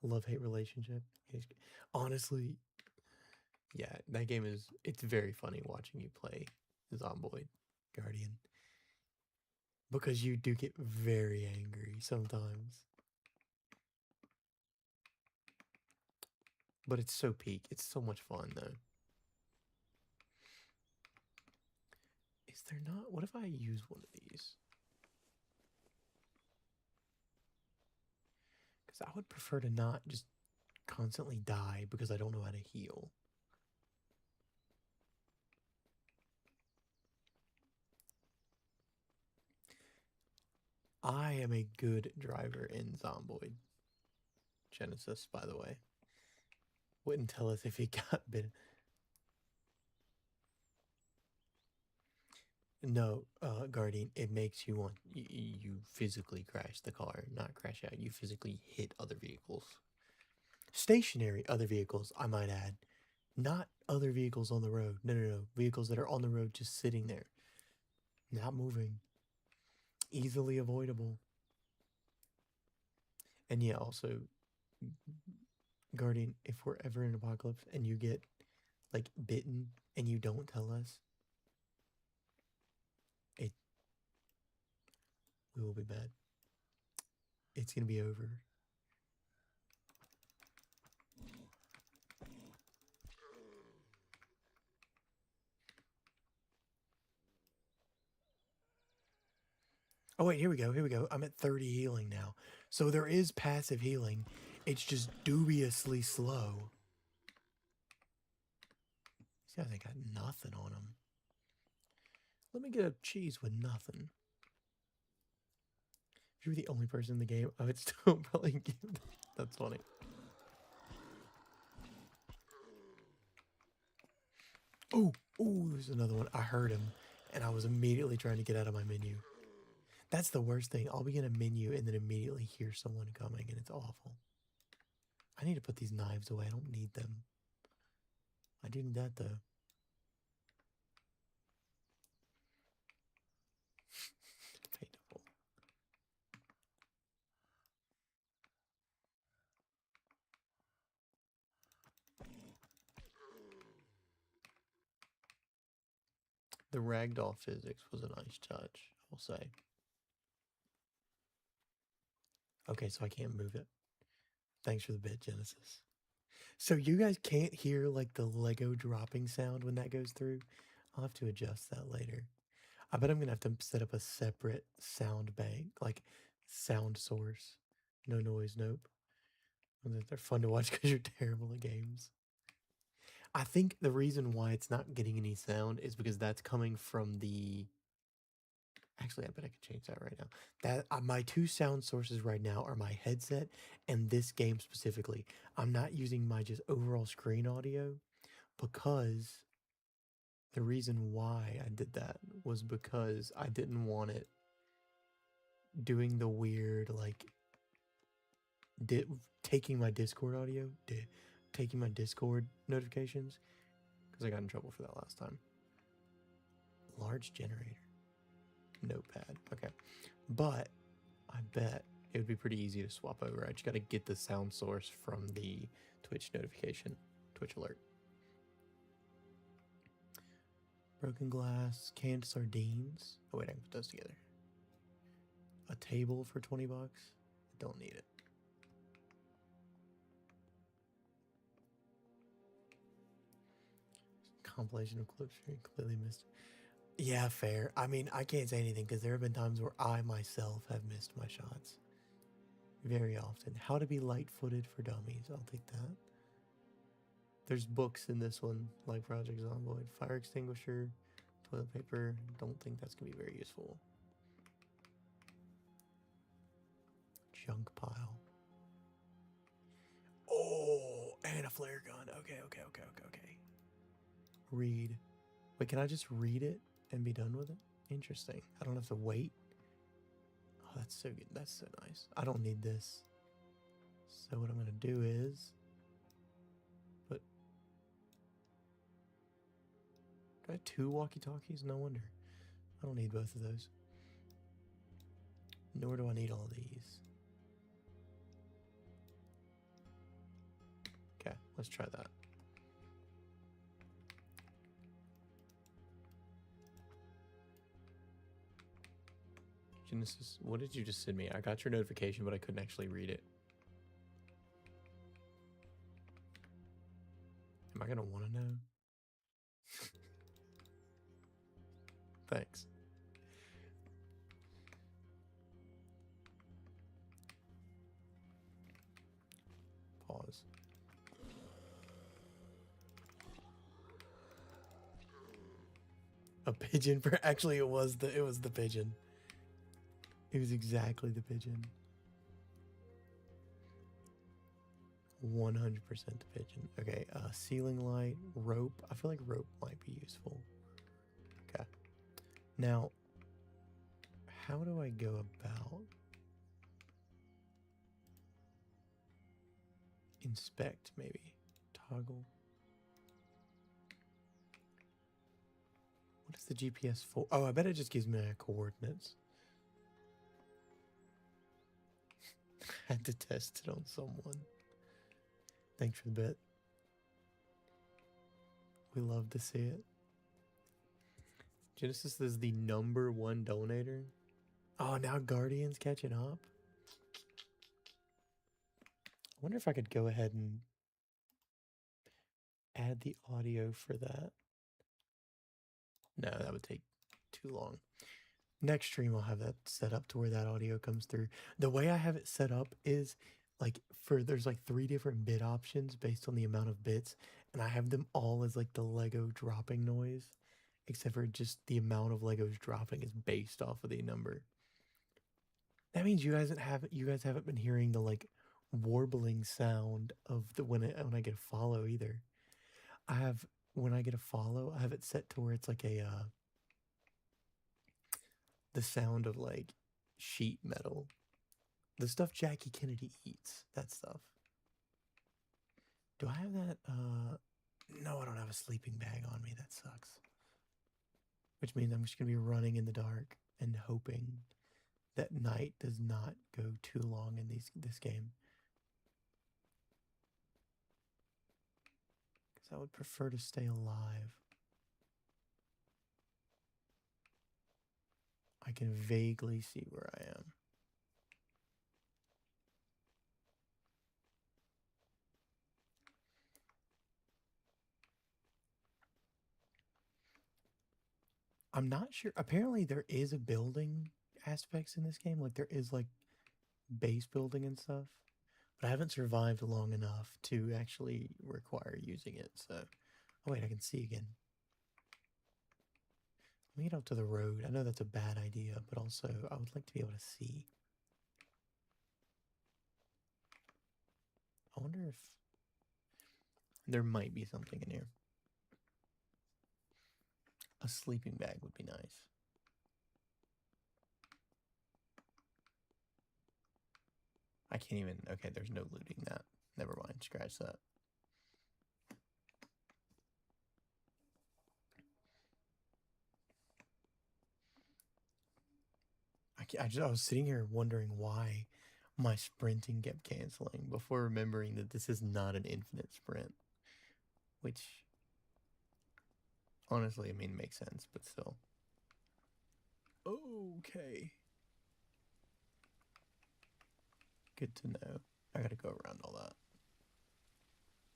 love-hate relationship. Honestly, yeah, that game it's very funny watching you play Zomboid Guardian. Because you do get very angry sometimes. But it's so peak. It's so much fun, though. Is there not? What if I use one of these? Because I would prefer to not just constantly die because I don't know how to heal. I am a good driver in Zomboid. Genesis, by the way. Wouldn't tell us if he got bitten. No, Guardian, it makes you want... You physically crash the car, not crash out. You physically hit other vehicles. Stationary other vehicles, I might add. Not other vehicles on the road. No. Vehicles that are on the road just sitting there. Not moving. Easily avoidable. And yeah, also, Guardian, if we're ever in an apocalypse and you get, like, bitten and you don't tell us, we will be mad. It's gonna be over. Oh wait, here we go. I'm at 30 healing now. So there is passive healing. It's just dubiously slow. These guys ain't got nothing on them. Let me get a cheese with nothing. If you were the only person in the game, I would still probably give that. That's funny. Oh, there's another one. I heard him, and I was immediately trying to get out of my menu. That's the worst thing. I'll be in a menu and then immediately hear someone coming, and it's awful. I need to put these knives away. I don't need them. I do need that, though. Painful. The ragdoll physics was a nice touch, I'll say. Okay, so I can't move it. Thanks for the bit, Genesis. So you guys can't hear, like, the Lego dropping sound when that goes through? I'll have to adjust that later. I bet I'm gonna have to set up a separate sound bank, like sound source. No noise, nope. They're fun to watch because you're terrible at games. I think the reason why it's not getting any sound is because that's coming from the... Actually, I bet I could change that right now. That my two sound sources right now are my headset and this game specifically. I'm not using my just overall screen audio because the reason why I did that was because I didn't want it doing the weird, like, taking my Discord audio, taking my Discord notifications, because I got in trouble for that last time. Large generator. Notepad. Okay. But I bet it would be pretty easy to swap over. I just got to get the sound source from the Twitch notification, Twitch alert. Broken glass, canned sardines. Oh wait, I can put those together. A table for 20 bucks. Don't need it. Compilation of clips completely missed. Yeah, fair. I mean, I can't say anything because there have been times where I myself have missed my shots. Very often. How to be light-footed for dummies. I'll take that. There's books in this one, like Project Zomboid. Fire extinguisher, toilet paper. Don't think that's going to be very useful. Junk pile. Oh, and a flare gun. Okay. Read. Wait, can I just read it and be done with it? Interesting. I don't have to wait. Oh, that's so good. That's so nice. I don't need this. So what I'm going to do is... But... Do I have two walkie-talkies? No wonder. I don't need both of those. Nor do I need all these. Let's try that. Genesis, what did you just send me? I got your notification, but I couldn't actually read it. Am I gonna want to know? Thanks. Pause. A pigeon for actually it was the pigeon. It was exactly the pigeon. 100% the pigeon. Okay, ceiling light, rope. I feel like rope might be useful. Okay. Now, how do I go about inspect maybe? Toggle. What is the GPS for? Oh, I bet it just gives me coordinates. I had to test it on someone. Thanks for the bit. We love to see it. Genesis is the #1 donator. Oh, now Guardian's catching up. I wonder if I could go ahead and add the audio for that. No, that would take too long. Next stream, I'll have that set up to where that audio comes through. The way I have it set up is like there's like 3 different bit options based on the amount of bits, and I have them all as like the Lego dropping noise, except for just the amount of Legos dropping is based off of the number. That means you guys haven't been hearing the like warbling sound of the when I get a follow either. When I get a follow, I have it set to where it's like a the sound of like sheet metal. The stuff Jackie Kennedy eats, that stuff. Do I have that? No, I don't have a sleeping bag on me. That sucks. Which means I'm just going to be running in the dark and hoping that night does not go too long in this game. Because I would prefer to stay alive. I can vaguely see where I am. I'm not sure. Apparently there is a building aspects in this game. Like there is like base building and stuff. But I haven't survived long enough to actually require using it. So, oh wait, I can see again. Let me get out to the road. I know that's a bad idea, but also I would like to be able to see. I wonder if there might be something in here. A sleeping bag would be nice. I can't even, okay, there's no looting that. Never mind, scratch that. I was sitting here wondering why my sprinting kept canceling before remembering that this is not an infinite sprint. Which, honestly, I mean, makes sense, but still. Okay. Good to know. I gotta go around all that.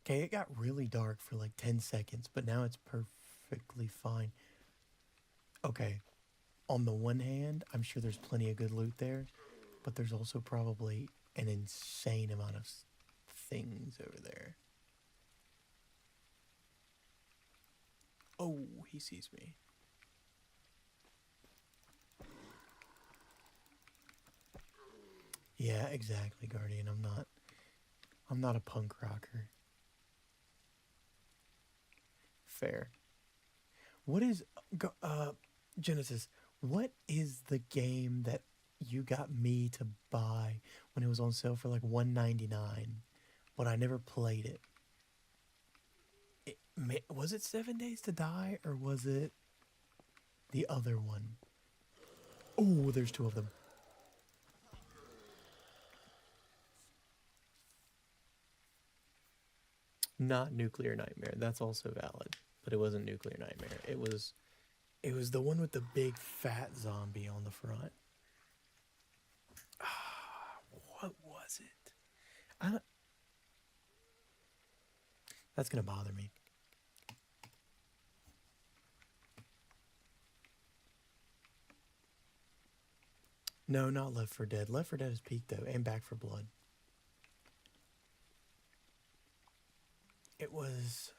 Okay, it got really dark for like 10 seconds, but now it's perfectly fine. Okay, on the one hand, I'm sure there's plenty of good loot there, but there's also probably an insane amount of things over there. Oh, he sees me. Yeah, exactly, Guardian. I'm not a punk rocker. Fair. What is Genesis? What is the game that you got me to buy when it was on sale for like $1.99, but I never played it? Was it 7 Days to Die or was it the other one? Oh, there's 2 of them. Not Nuclear Nightmare. That's also valid, but it wasn't Nuclear Nightmare. It was the one with the big fat zombie on the front. What was it? I don't, that's gonna bother me. No, not Left 4 Dead. Left 4 Dead is peak though, and Back 4 Blood. It was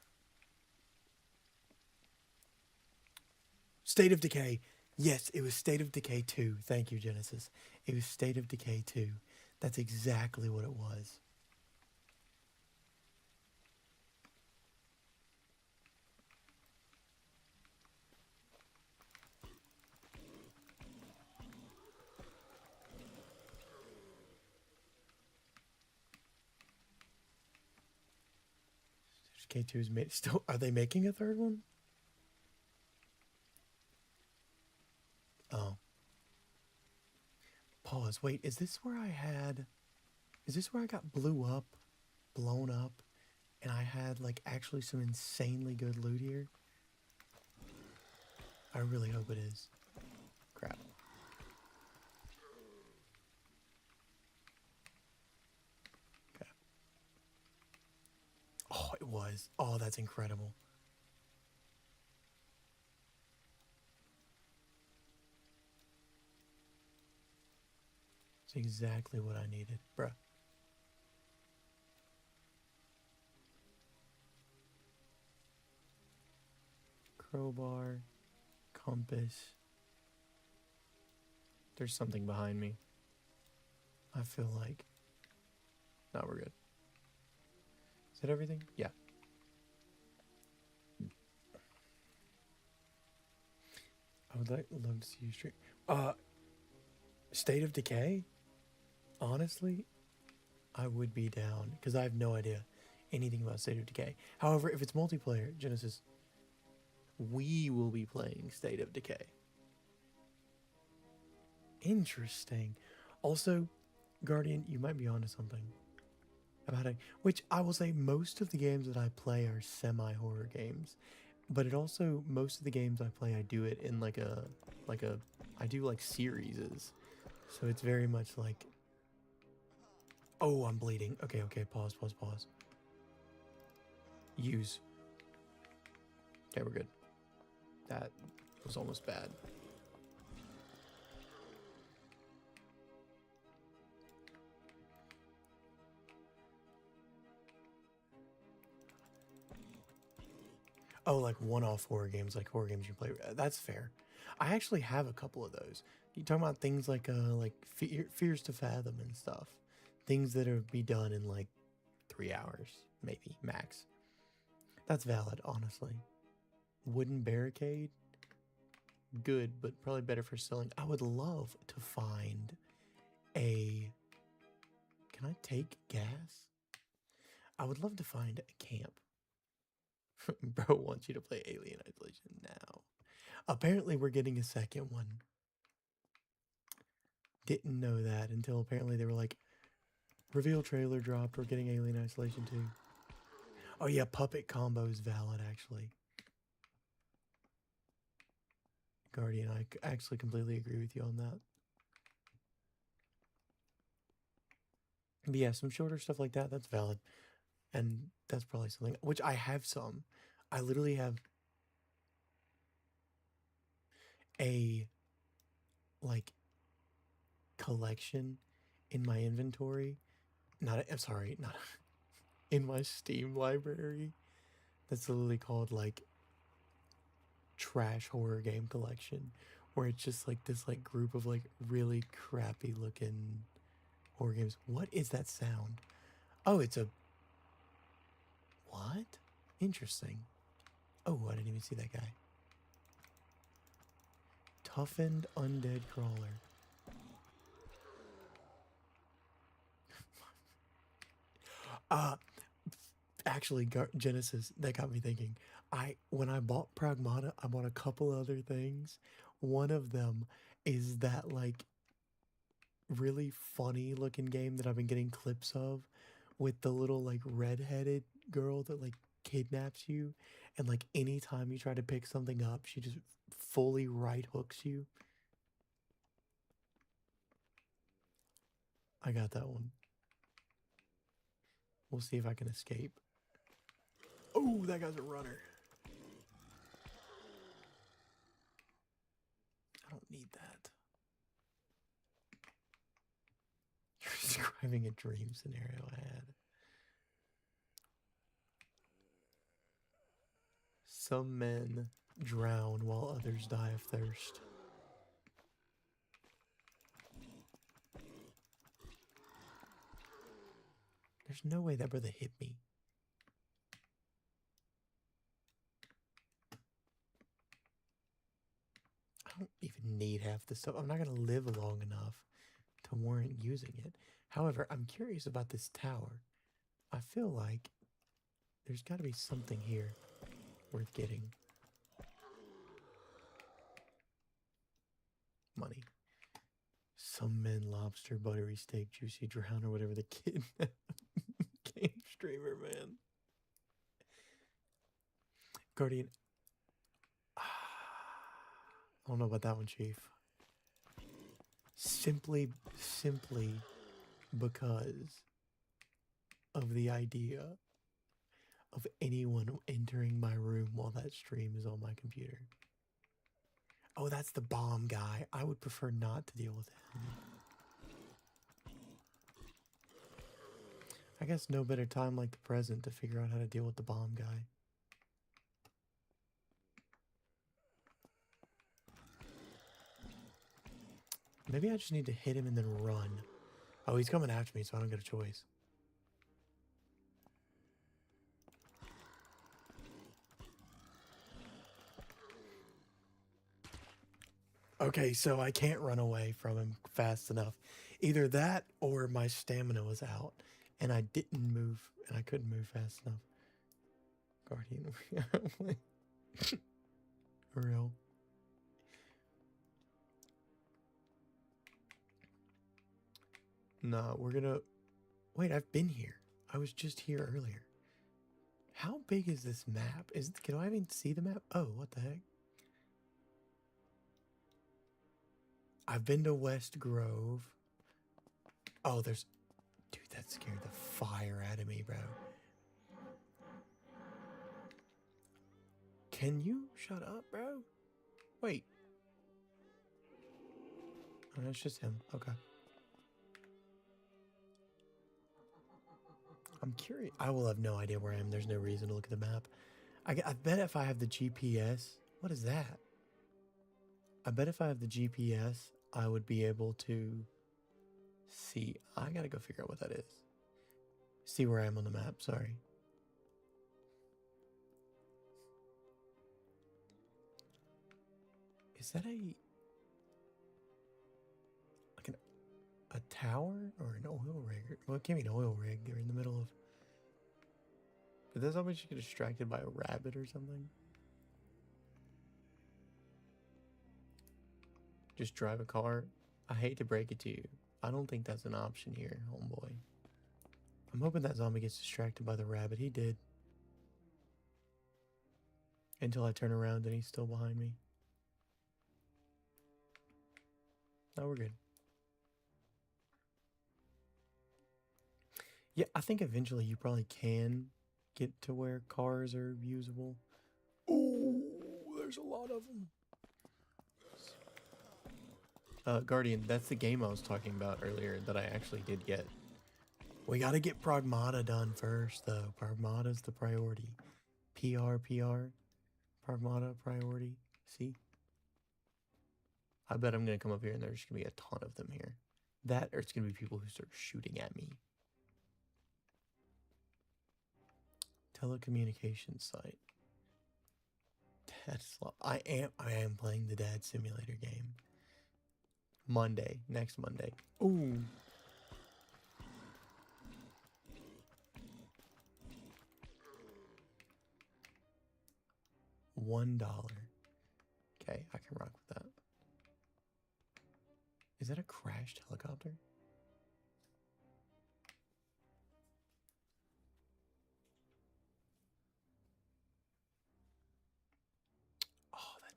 State of Decay. Yes, it was State of Decay 2. Thank you, Genesis. It was State of Decay 2. That's exactly what it was. K2 is made. Still, are they making a third one? Oh. Pause. Wait, is this where I had... Is this where I got blown up, and I had, like, actually some insanely good loot here? I really hope it is. Crap. Okay. Oh, it was. Oh, that's incredible. It's exactly what I needed, bruh. Crowbar, compass. There's something behind me. I feel like... No, we're good. Is that everything? Yeah. I would love to see you stream. State of Decay? Honestly, I would be down, because I have no idea anything about State of Decay. However, if it's multiplayer, Genesis, we will be playing State of Decay. Interesting. Also, Guardian, you might be onto something about it. Which I will say, most of the games that I play are semi-horror games, but it also, most of the games I play, I do it in I do like series. So it's very much like, oh, I'm bleeding. Okay, pause. Use. Okay, we're good. That was almost bad. Oh, like one-off horror games, like horror games you play. That's fair. I actually have a couple of those. You talking about things like Fears to Fathom and stuff. Things that are be done in like 3 hours, maybe max. That's valid, honestly. Wooden barricade, good, but probably better for selling. I would love to find a... Can I take gas? I would love to find a camp. Bro wants you to play Alien Isolation now. Apparently we're getting a second one. Didn't know that until apparently they were like, reveal trailer dropped, we're getting Alien Isolation 2. Oh yeah, puppet combo is valid, actually. Guardian, I actually completely agree with you on that. But yeah, some shorter stuff like that, that's valid. And that's probably something, which I have some. I literally have a, like, collection in my inventory. I'm sorry, not in my Steam library. That's literally called, like, trash horror game collection, where it's just like this like group of like really crappy looking horror games. What is that sound? Oh, it's a... What? Interesting. Oh, I didn't even see that guy. Toughened undead crawler. Actually, Genesis, that got me thinking. When I bought Pragmata, I bought a couple other things. One of them is that like really funny looking game that I've been getting clips of with the little like red-headed girl that like kidnaps you, and like anytime you try to pick something up, she just fully right hooks you? I got that one. We'll see if I can escape. Oh, that guy's a runner. I don't need that. You're describing a dream scenario I had. Some men drown while others die of thirst. There's no way that brother hit me. I don't even need half this stuff. I'm not going to live long enough to warrant using it. However, I'm curious about this tower. I feel like there's got to be something here worth getting. Money. Some men, lobster, buttery steak, juicy drown, or whatever the kid game streamer, man. Guardian. I don't know about that one, Chief. Simply because of the idea of anyone entering my room while that stream is on my computer. Oh, that's the bomb guy. I would prefer not to deal with him. I guess no better time like the present to figure out how to deal with the bomb guy. Maybe I just need to hit him and then run. Oh, he's coming after me, so I don't get a choice. Okay, so I can't run away from him fast enough. Either that or my stamina was out and I didn't move and I couldn't move fast enough. Guardian. For real. No, we're gonna... Wait, I've been here. I was just here earlier. How big is this map? Can I even see the map? Oh, what the heck? I've been to West Grove. Oh, there's... Dude, that scared the fire out of me, bro. Can you shut up, bro? Wait. Oh, it's just him. Okay. I'm curious. I will have no idea where I am. There's no reason to look at the map. I bet if I have the GPS... What is that? I bet if I have the GPS, I would be able to see. I gotta go figure out what that is. See where I am on the map, sorry. Is that a tower or an oil rig? Well, it can't be an oil rig. They're in the middle of... Did that somebody just get distracted by a rabbit or something? Just drive a car? I hate to break it to you. I don't think that's an option here, homeboy. I'm hoping that zombie gets distracted by the rabbit. He did. Until I turn around and he's still behind me. No, we're good. Yeah, I think eventually you probably can get to where cars are usable. Ooh, there's a lot of them. Guardian, that's the game I was talking about earlier that I actually did get. We gotta get Pragmata done first, though. Pragmata's the priority. PR. Pragmata priority. See? I bet I'm gonna come up here and there's gonna be a ton of them here. That, or it's gonna be people who start shooting at me. Telecommunications site. I am playing the Dad Simulator game. Monday, next Monday. Ooh. $1. Okay, I can rock with that. Is that a crashed helicopter?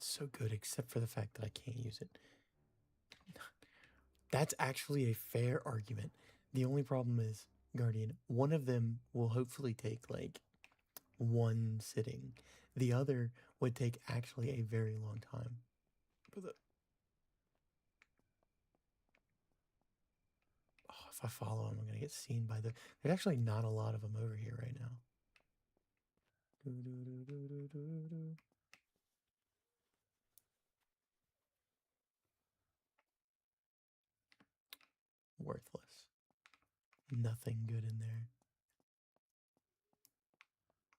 so good, except for the fact that I can't use it. That's actually a fair argument. The only problem is, Guardian, one of them will hopefully take like one sitting. The other would take actually a very long time. But if I follow him, I'm gonna get seen by the. There's actually not a lot of them over here right now. Worthless. Nothing good in there.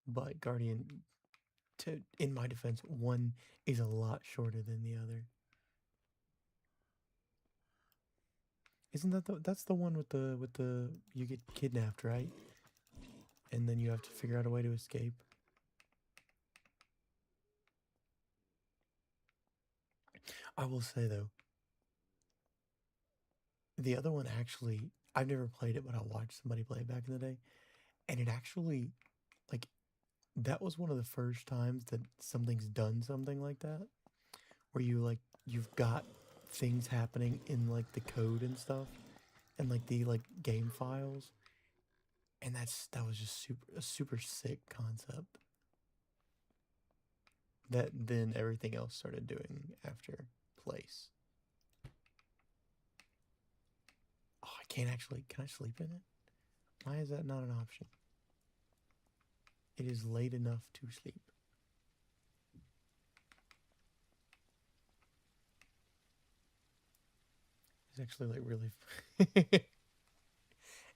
But Guardian, in my defense, one is a lot shorter than the other. Isn't that that's the one with the you get kidnapped, right? And then you have to figure out a way to escape. I will say though, the other one actually, I've never played it, but I watched somebody play it back in the day, and it actually, like, that was one of the first times that something's done something like that, where you've got things happening in like the code and stuff, and like the game files, and that was just a super sick concept. That then everything else started doing after place. Oh, I can't actually. Can I sleep in it? Why is that not an option? It is late enough to sleep. It's actually like really.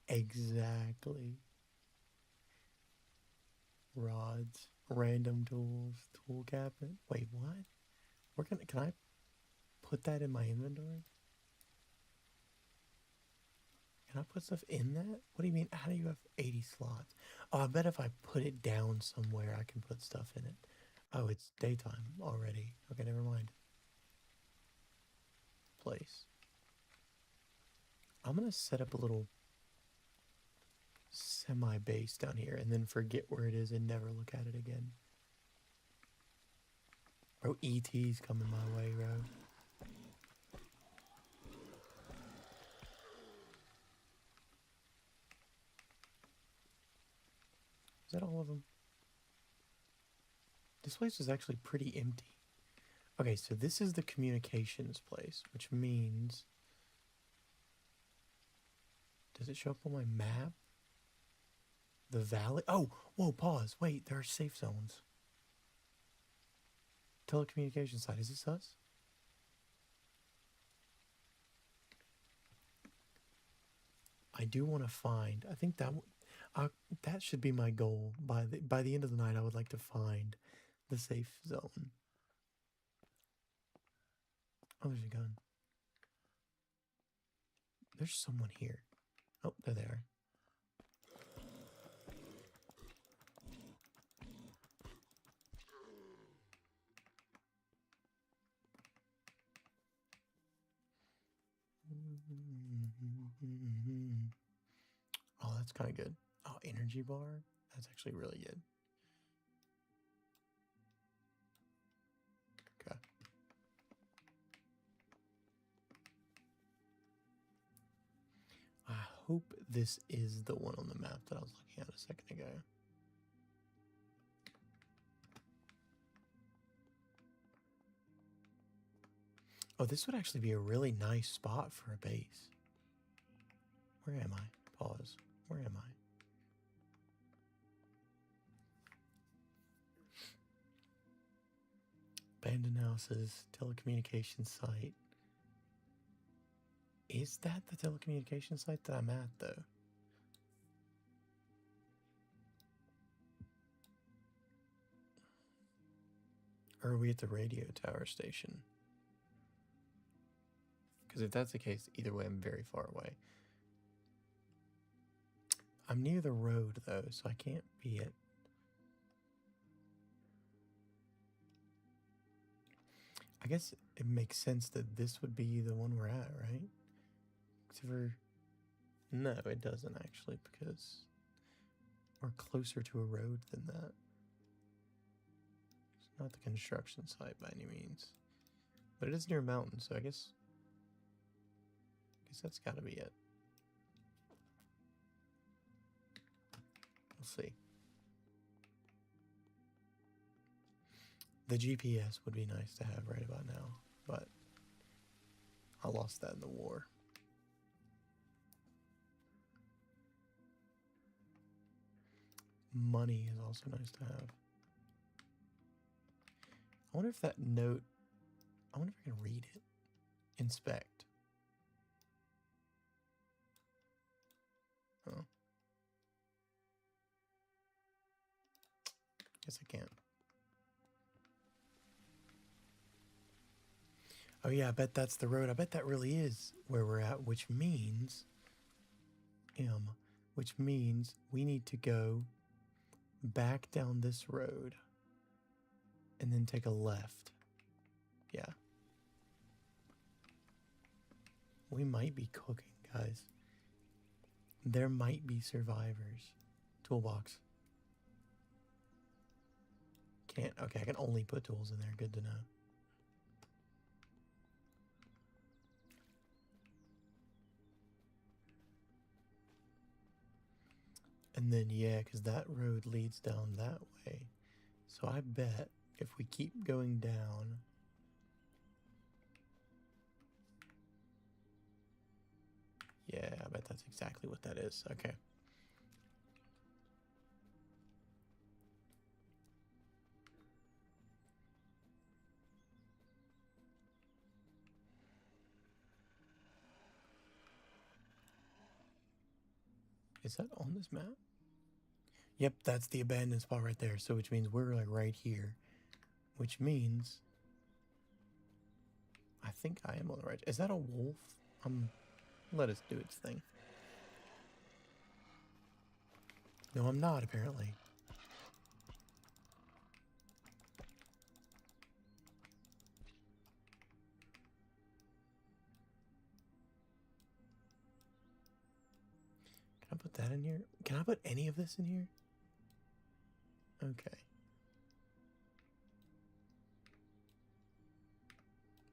Exactly. Rods, random tools, tool cabinet. Wait, what? Can I put that in my inventory? Can I put stuff in that? What do you mean? How do you have 80 slots? Oh, I bet if I put it down somewhere, I can put stuff in it. Oh, it's daytime already. Okay, never mind. Place. I'm gonna set up a little semi-base down here and then forget where it is and never look at it again. Bro, ET's coming my way, bro. Is that all of them? This place is actually pretty empty. Okay, so this is the communications place, which means... Does it show up on my map? The valley? Oh, whoa, pause. Wait, there are safe zones. Telecommunications site. Is this us? I do want to find... I think that should be my goal. By the end of the night, I would like to find the safe zone. Oh, there's a gun. There's someone here. Oh, there they are. Oh, that's kind of good. Oh, energy bar? That's actually really good. Okay. I hope this is the one on the map that I was looking at a second ago. Oh, this would actually be a really nice spot for a base. Where am I? Pause. Where am I? Abandoned houses, telecommunications site. Is that the telecommunications site that I'm at, though? Or are we at the radio tower station? Because if that's the case, either way, I'm very far away. I'm near the road, though, so I can't be it. I guess it makes sense that this would be the one we're at, right? Except for... No, it doesn't, actually, because we're closer to a road than that. Not the construction site by any means. But it is near a mountain, so I guess that's gotta be it. We'll see. The GPS would be nice to have right about now, but I lost that in the war. Money is also nice to have. I wonder if that note, I wonder if I can read it. Inspect. Oh. Guess I can't. Oh yeah, I bet that's the road. I bet that really is where we're at, which means we need to go back down this road and then take a left. Yeah. We might be cooking, guys. There might be survivors. Toolbox. Can't. Okay, I can only put tools in there. Good to know. And then, yeah, because that road leads down that way. So I bet if we keep going down... Yeah, I bet that's exactly what that is. Okay. Is that on this map? Yep, that's the abandoned spot right there. So which means we're like right here. Which means... I think I am on the right... Is that a wolf? Let us do its thing. No, I'm not, apparently. Can I put that in here? Can I put any of this in here? Okay.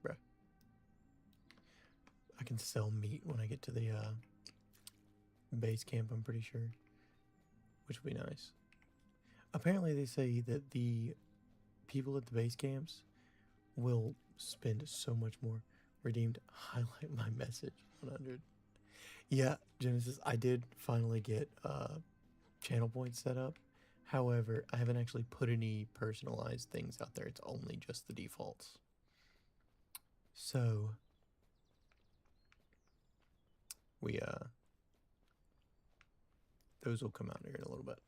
Bruh. I can sell meat when I get to the base camp, I'm pretty sure. Which would be nice. Apparently they say that the people at the base camps will spend so much more. Redeemed. Highlight my message. 100. Yeah, Genesis, I did finally get channel points set up. However, I haven't actually put any personalized things out there. It's only just the defaults. So we those will come out here in a little bit.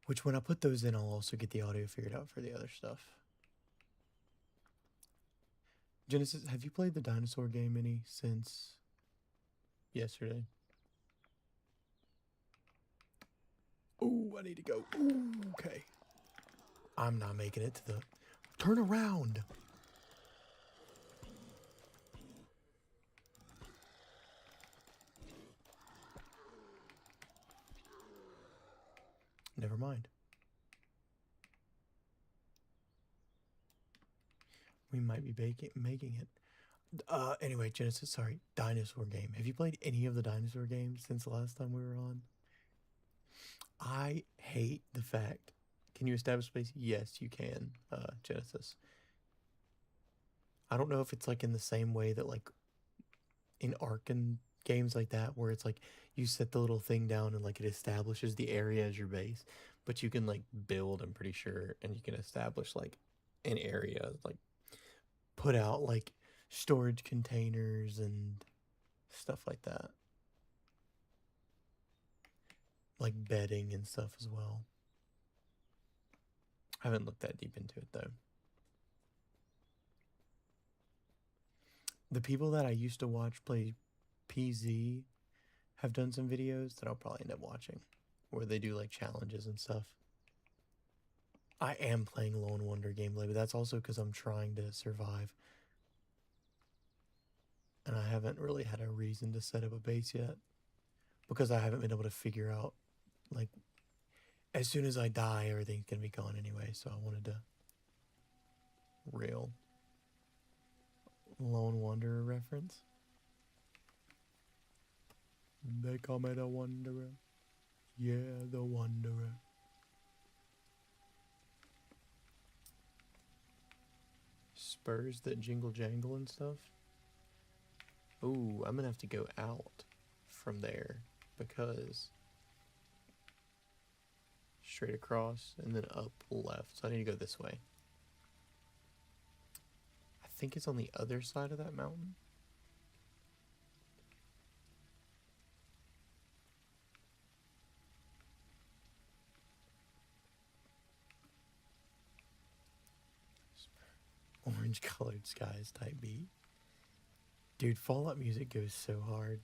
Which when I put those in, I'll also get the audio figured out for the other stuff. Genesis, have you played the dinosaur game any since yesterday? Ooh, I need to go. Ooh, okay. I'm not making it to the... Turn around! Never mind. We might be making it. Anyway, Genesis, sorry. Dinosaur game. Have you played any of the dinosaur games since the last time we were on? I hate the fact. Can you establish space? Yes, you can, Genesis. I don't know if it's like in the same way that like in Ark and games like that, where it's like you set the little thing down and like it establishes the area as your base, but you can like build, I'm pretty sure, and you can establish like an area, like put out like storage containers and stuff like that. Like bedding and stuff as well. I haven't looked that deep into it though. The people that I used to watch play PZ have done some videos that I'll probably end up watching where they do like challenges and stuff. I am playing Lone Wonder gameplay, but that's also because I'm trying to survive. And I haven't really had a reason to set up a base yet because I haven't been able to figure out like as soon as I die, everything's gonna be gone anyway, so I wanted to real Lone Wanderer reference. They call me the Wanderer. Yeah, the Wanderer. Spurs that jingle jangle and stuff. Ooh, I'm gonna have to go out from there because straight across and then up left. So I need to go this way. I think it's on the other side of that mountain. Orange colored skies type beat. Dude, Fallout music goes so hard.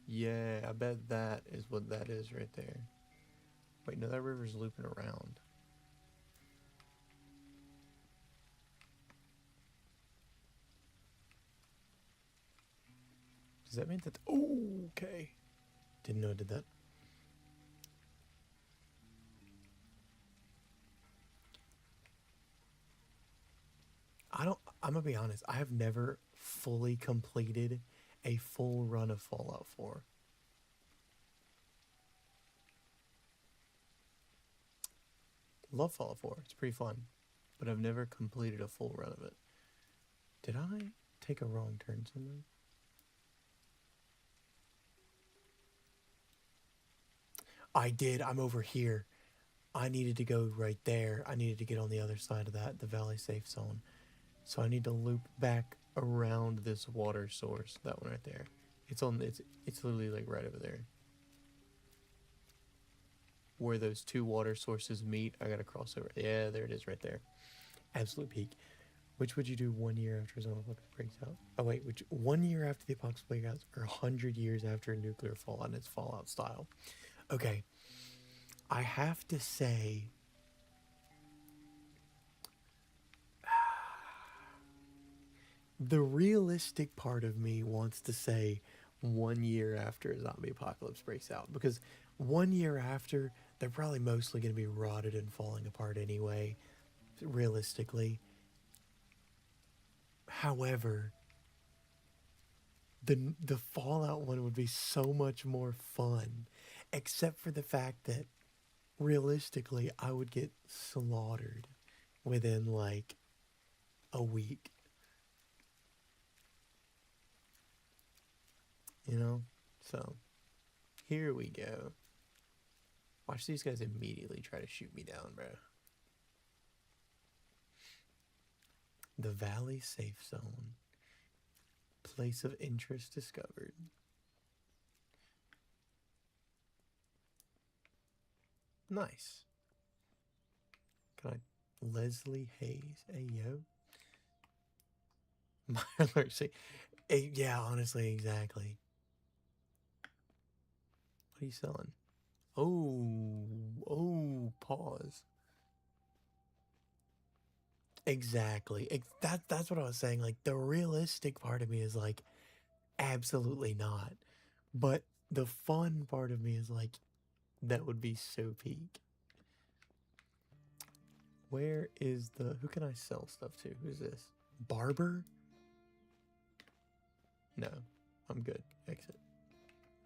Yeah, I bet that is what that is right there. Wait, no, that river's looping around. Does that mean that... Oh, okay. Didn't know it did that. I'm gonna be honest, I have never fully completed a full run of Fallout 4. Love Fallout 4, it's pretty fun, but I've never completed a full run of it. Did I take a wrong turn somewhere? I did, I'm over here. I needed to go right there. I needed to get on the other side of that, the valley safe zone. So I need to loop back around this water source, that one right there. It's literally like right over there. Where those two water sources meet, I gotta cross over. Yeah, there it is right there. Absolute peak. Which would you do 1 year after zombie apocalypse breaks out? Oh wait, which 1 year after the apocalypse breaks out, or 100 years after a nuclear fallout in its Fallout style? Okay, I have to say, the realistic part of me wants to say 1 year after a zombie apocalypse breaks out, because 1 year after, they're probably mostly going to be rotted and falling apart anyway, realistically. However, the Fallout one would be so much more fun, except for the fact that realistically I would get slaughtered within like a week. You know? So, here we go. Watch these guys immediately try to shoot me down, bro. The Valley Safe Zone. Place of interest discovered. Nice. Can I... Leslie Hayes. Hey, yo. Mercy. Hey, yeah, honestly, exactly. What are you selling? Oh, pause. Exactly. That's what I was saying. Like, the realistic part of me is like, absolutely not. But the fun part of me is like, that would be so peak. Where is the... Who can I sell stuff to? Who's this? Barber? No, I'm good. Exit.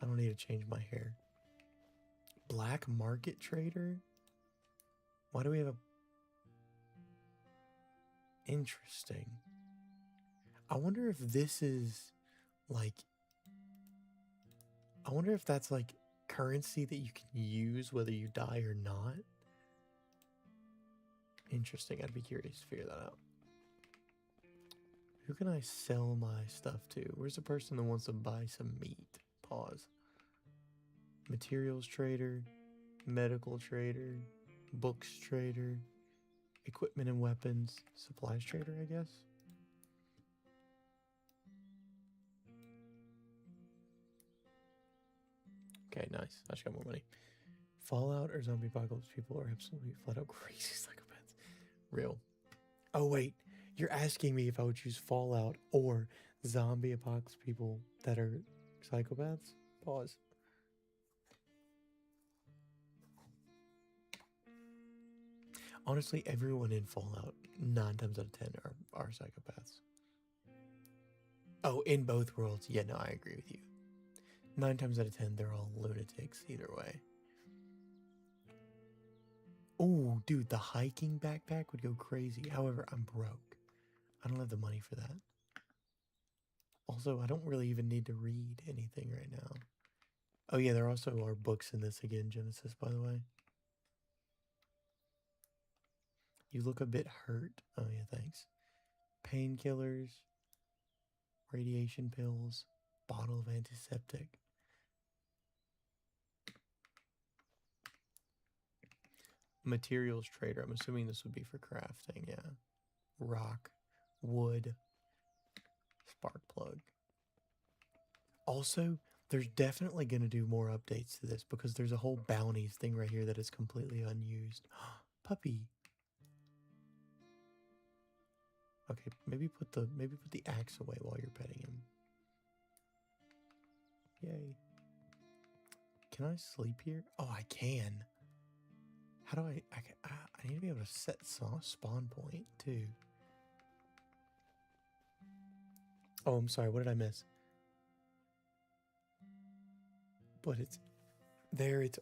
I don't need to change my hair. Black market trader? Why do we have a... Interesting. I wonder if this is like... I wonder if that's like currency that you can use whether you die or not. Interesting. I'd be curious to figure that out. Who can I sell my stuff to? Where's the person that wants to buy some meat? Pause. Materials trader, medical trader, books trader, equipment and weapons, supplies trader, I guess. Okay, nice. I just got more money. Fallout or zombie apocalypse people are absolutely flat out crazy psychopaths. Real. Oh, wait. You're asking me if I would choose Fallout or zombie apocalypse people that are psychopaths? Pause. Honestly, everyone in Fallout, 9 times out of 10, are psychopaths. Oh, in both worlds. Yeah, no, I agree with you. 9 times out of 10, they're all lunatics either way. Oh, dude, the hiking backpack would go crazy. However, I'm broke. I don't have the money for that. Also, I don't really even need to read anything right now. Oh, yeah, there also are books in this again, Genesis, by the way. You look a bit hurt. Oh, yeah, thanks. Painkillers, radiation pills, bottle of antiseptic. Materials trader. I'm assuming this would be for crafting, yeah. Rock, wood, spark plug. Also, there's definitely going to do more updates to this because there's a whole bounties thing right here that is completely unused. Puppy. Okay, maybe put the axe away while you're petting him. Yay. Can I sleep here? Oh, I can. How do I need to be able to set spawn point too. Oh, I'm sorry. What did I miss? But it's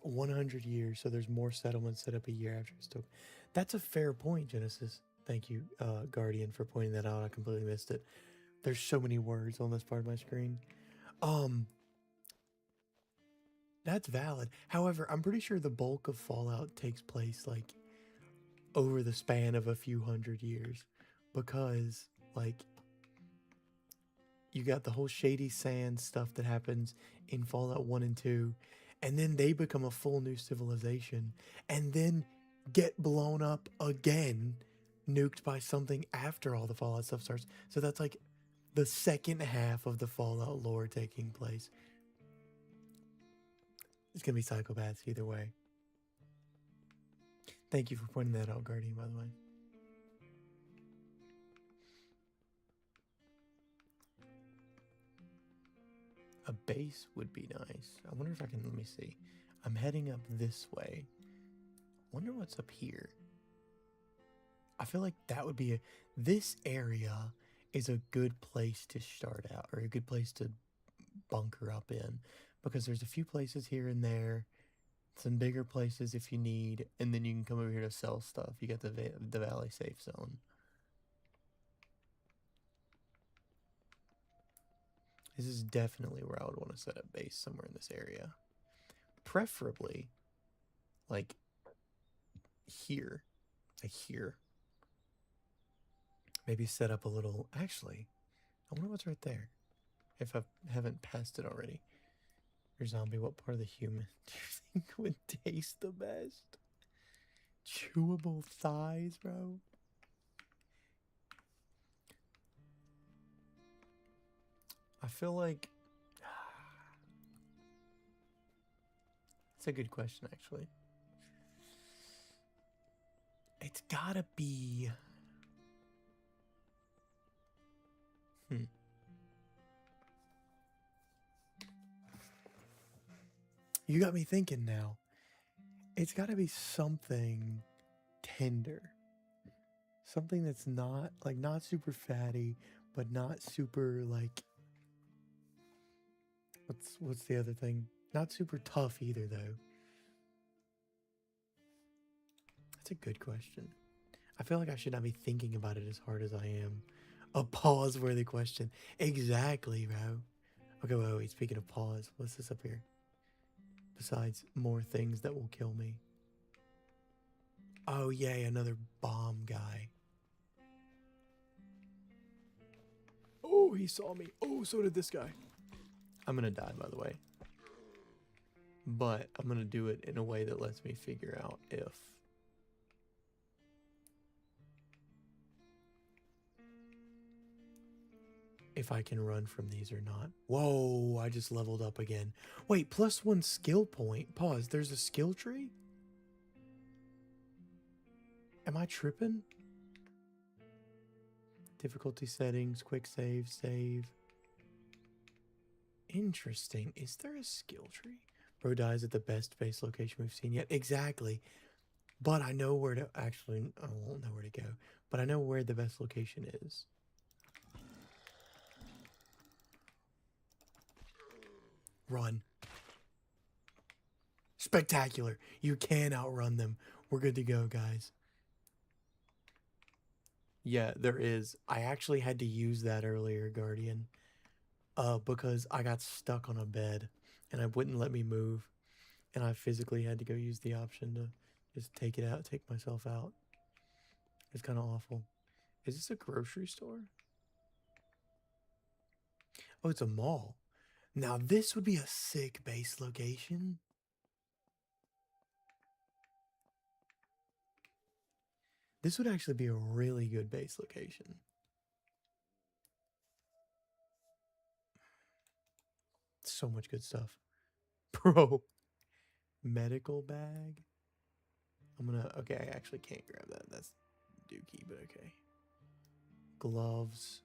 100 years, so there's more settlements set up a year after it's took. That's a fair point, Genesis. Thank you, Guardian, for pointing that out. I completely missed it. There's so many words on this part of my screen. That's valid. However, I'm pretty sure the bulk of Fallout takes place like over the span of a few hundred years, because like you got the whole Shady Sands stuff that happens in Fallout 1 and 2, and then they become a full new civilization, and then get blown up again, nuked by something after all the Fallout stuff starts. So that's like the second half of the Fallout lore taking place. It's gonna be psychopaths either way. Thank you for pointing that out, Guardian, by the way. A base would be nice. I wonder if I can, let me see. I'm heading up this way. Wonder what's up here. I feel like that would be this area is a good place to start out, or a good place to bunker up in, because there's a few places here and there, some bigger places if you need, and then you can come over here to sell stuff. You got the Valley Safe Zone. This is definitely where I would want to set up base, somewhere in this area. Preferably, like, here. Like here. Maybe set up a little... Actually, I wonder what's right there. If I haven't passed it already. Your zombie, what part of the human do you think would taste the best? Chewable thighs, bro. I feel like... It's a good question, actually. It's gotta be... You got me thinking now. It's gotta be something tender. Something that's not, like, not super fatty, but not super, like... What's the other thing? Not super tough either, though. That's a good question. I feel like I should not be thinking about it as hard as I am. A pause-worthy question. Exactly, bro. Okay, wait. Speaking of pause, what's this up here? Besides more things that will kill me. Oh, yay, another bomb guy. Oh, he saw me. Oh, so did this guy. I'm gonna die, by the way. But I'm gonna do it in a way that lets me figure out if I can run from these or not. Whoa, I just leveled up again. Wait, +1 skill point. Pause, there's a skill tree? Am I tripping? Difficulty settings, quick save, save. Interesting. Is there a skill tree? Bro dies at the best base location we've seen yet. Exactly. But I know where to actually, I won't know where to go. But I know where the best location is. Run. Spectacular. You can outrun them. We're good to go, guys. Yeah, there is. I actually had to use that earlier, Guardian. Because I got stuck on a bed and it wouldn't let me move. And I physically had to go use the option to just take it out, take myself out. It's kind of awful. Is this a grocery store? Oh, it's a mall. Now this would be a sick base location. This would actually be a really good base location. So much good stuff. Bro. Medical bag. Okay, I actually can't grab that. That's dookie, but okay. Gloves.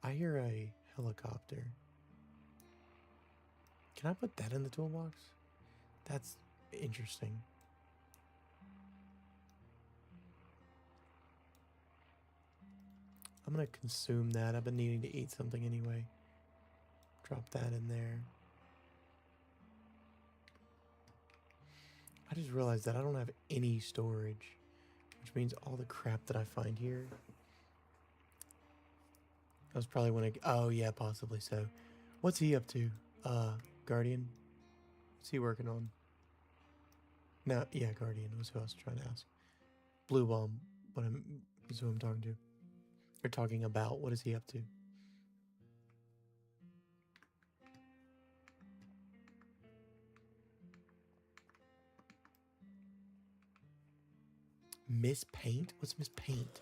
I hear a helicopter. Can I put that in the toolbox? That's interesting. I'm gonna consume that. I've been needing to eat something anyway. Drop that in there. I just realized that I don't have any storage, which means all the crap that I find here. That was probably when oh yeah, possibly so. What's he up to? Guardian? What's he working on? No, yeah, Guardian was who I was trying to ask. Blue Bomb, is who I'm talking to. Or talking about. What is he up to? Miss Paint? What's Miss Paint?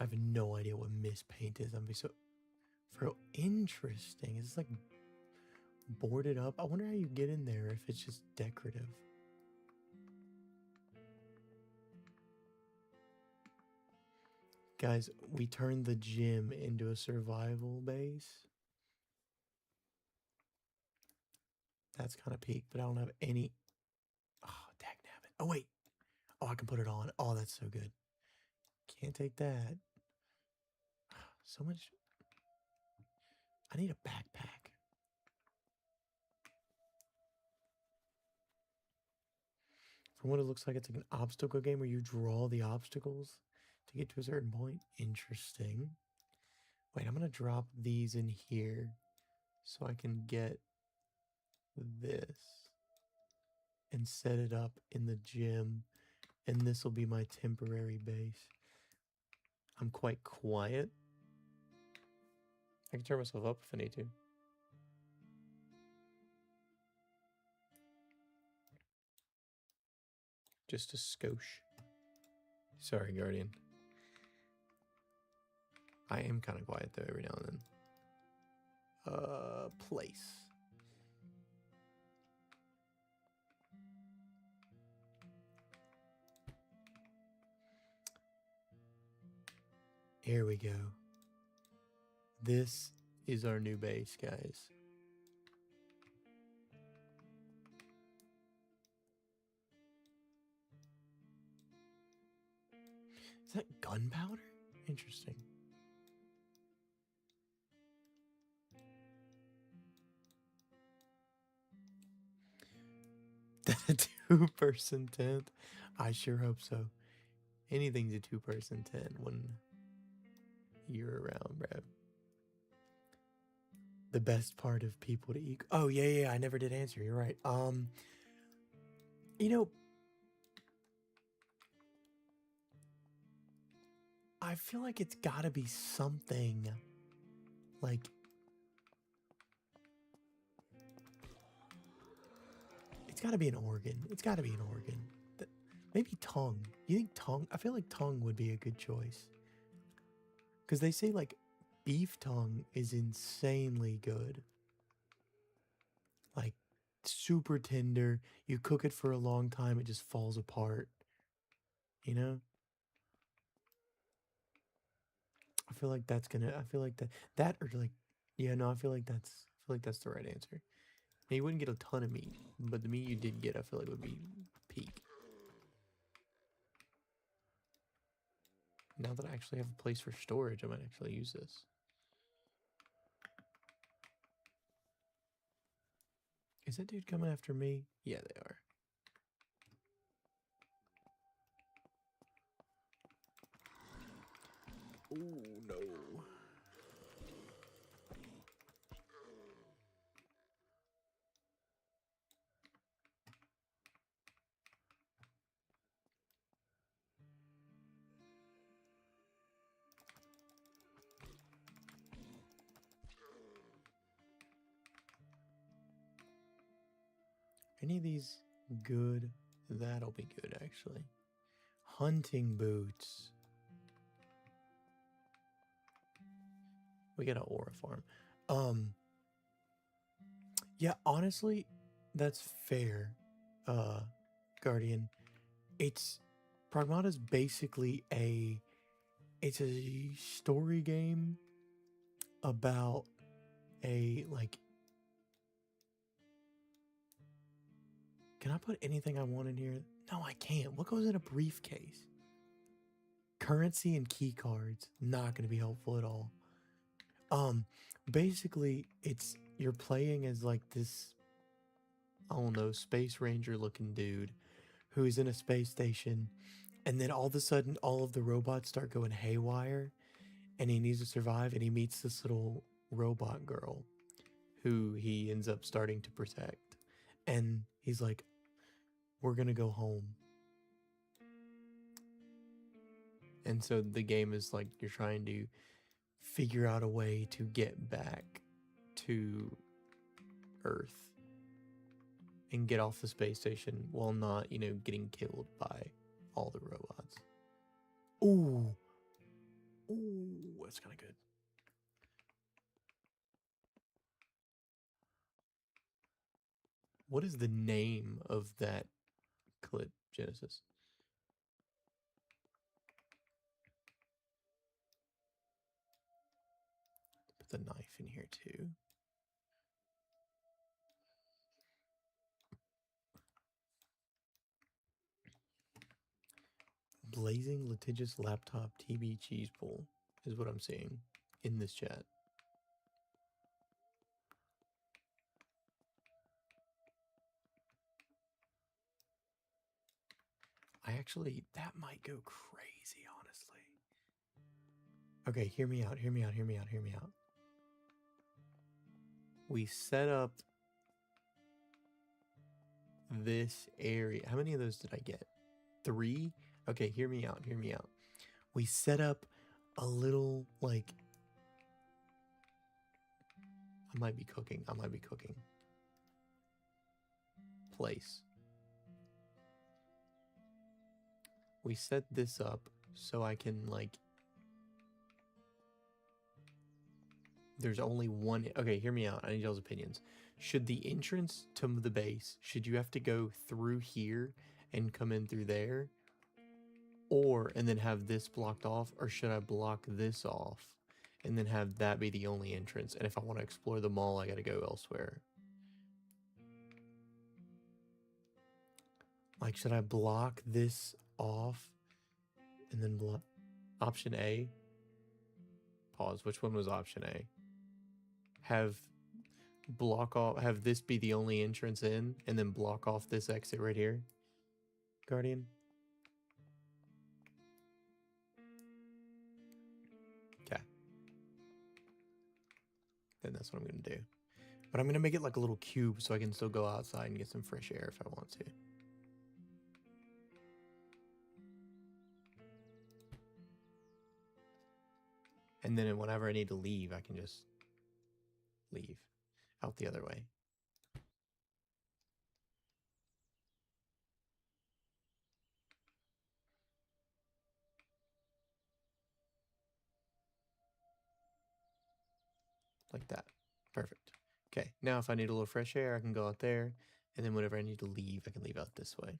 I have no idea what Miss Paint is. I'm be so interesting. Is this like boarded up? I wonder how you get in there if it's just decorative. Guys, we turned the gym into a survival base. That's kind of peak, but I don't have any. Oh, dagnabbit. Oh, wait. Oh, I can put it on. Oh, that's so good. Can't take that. So much. I need a backpack. From what it looks like, it's like an obstacle game where you draw the obstacles to get to a certain point. Interesting. Wait, I'm going to drop these in here so I can get this and set it up in the gym. And this will be my temporary base. I'm quite quiet. I can turn myself up if I need to. Just a skosh. Sorry, Guardian. I am kind of quiet though every now and then. Place. Here we go. This is our new base, guys. Is that gunpowder? Interesting. That two-person tent? I sure hope so. Anything's a two-person tent when you're around, bro. The best part of people to eat. Oh, yeah, I never did answer. You're right. You know, I feel like it's gotta be something like it's gotta be an organ. It's gotta be an organ. Maybe tongue. You think tongue? I feel like tongue would be a good choice. Because they say like beef tongue is insanely good. Like, super tender. You cook it for a long time, it just falls apart. You know? I feel like that's gonna. I feel like that or like, yeah, no, I feel like that's the right answer. Now, you wouldn't get a ton of meat, but the meat you did get, I feel like would be peak. Now that I actually have a place for storage, I might actually use this. Is that dude coming after me? Yeah, they are. Oh no. Any of these good? That'll be good, actually. Hunting boots. We got an aura farm. Yeah, honestly, that's fair, Guardian. It's Pragmata's basically it's a story game about a like. Can I put anything I want in here? No, I can't. What goes in a briefcase? Currency and key cards. Not going to be helpful at all. Basically, it's you're playing as like this, I don't know, space ranger looking dude who is in a space station, and then all of a sudden, all of the robots start going haywire, and he needs to survive, and he meets this little robot girl who he ends up starting to protect, and he's like, "We're gonna go home." And so the game is like you're trying to figure out a way to get back to Earth and get off the space station while not, getting killed by all the robots. Ooh. Ooh, that's kind of good. What is the name of that clip, Genesis? Put the knife in here too. Blazing litigious laptop TB cheese pull is what I'm seeing in this chat. That might go crazy, honestly. Okay, hear me out. We set up this area. How many of those did I get? 3? Okay, hear me out. We set up a little, like, I might be cooking. Place. We set this up so I can, like, there's only one. Okay, hear me out. I need y'all's opinions. Should the entrance to the base, should you have to go through here and come in through there? And then have this blocked off? Or should I block this off and then have that be the only entrance? And if I want to explore the mall, I got to go elsewhere. Like, should I block this off and then block? Option A. Pause. Which one was option A? Have this be the only entrance in and then block off this exit right here, Guardian? Okay. Then that's what I'm going to do. But I'm going to make it like a little cube so I can still go outside and get some fresh air if I want to. And then whenever I need to leave, I can just leave out the other way. Perfect. Okay, now if I need a little fresh air, I can go out there. And then whenever I need to leave, I can leave out this way.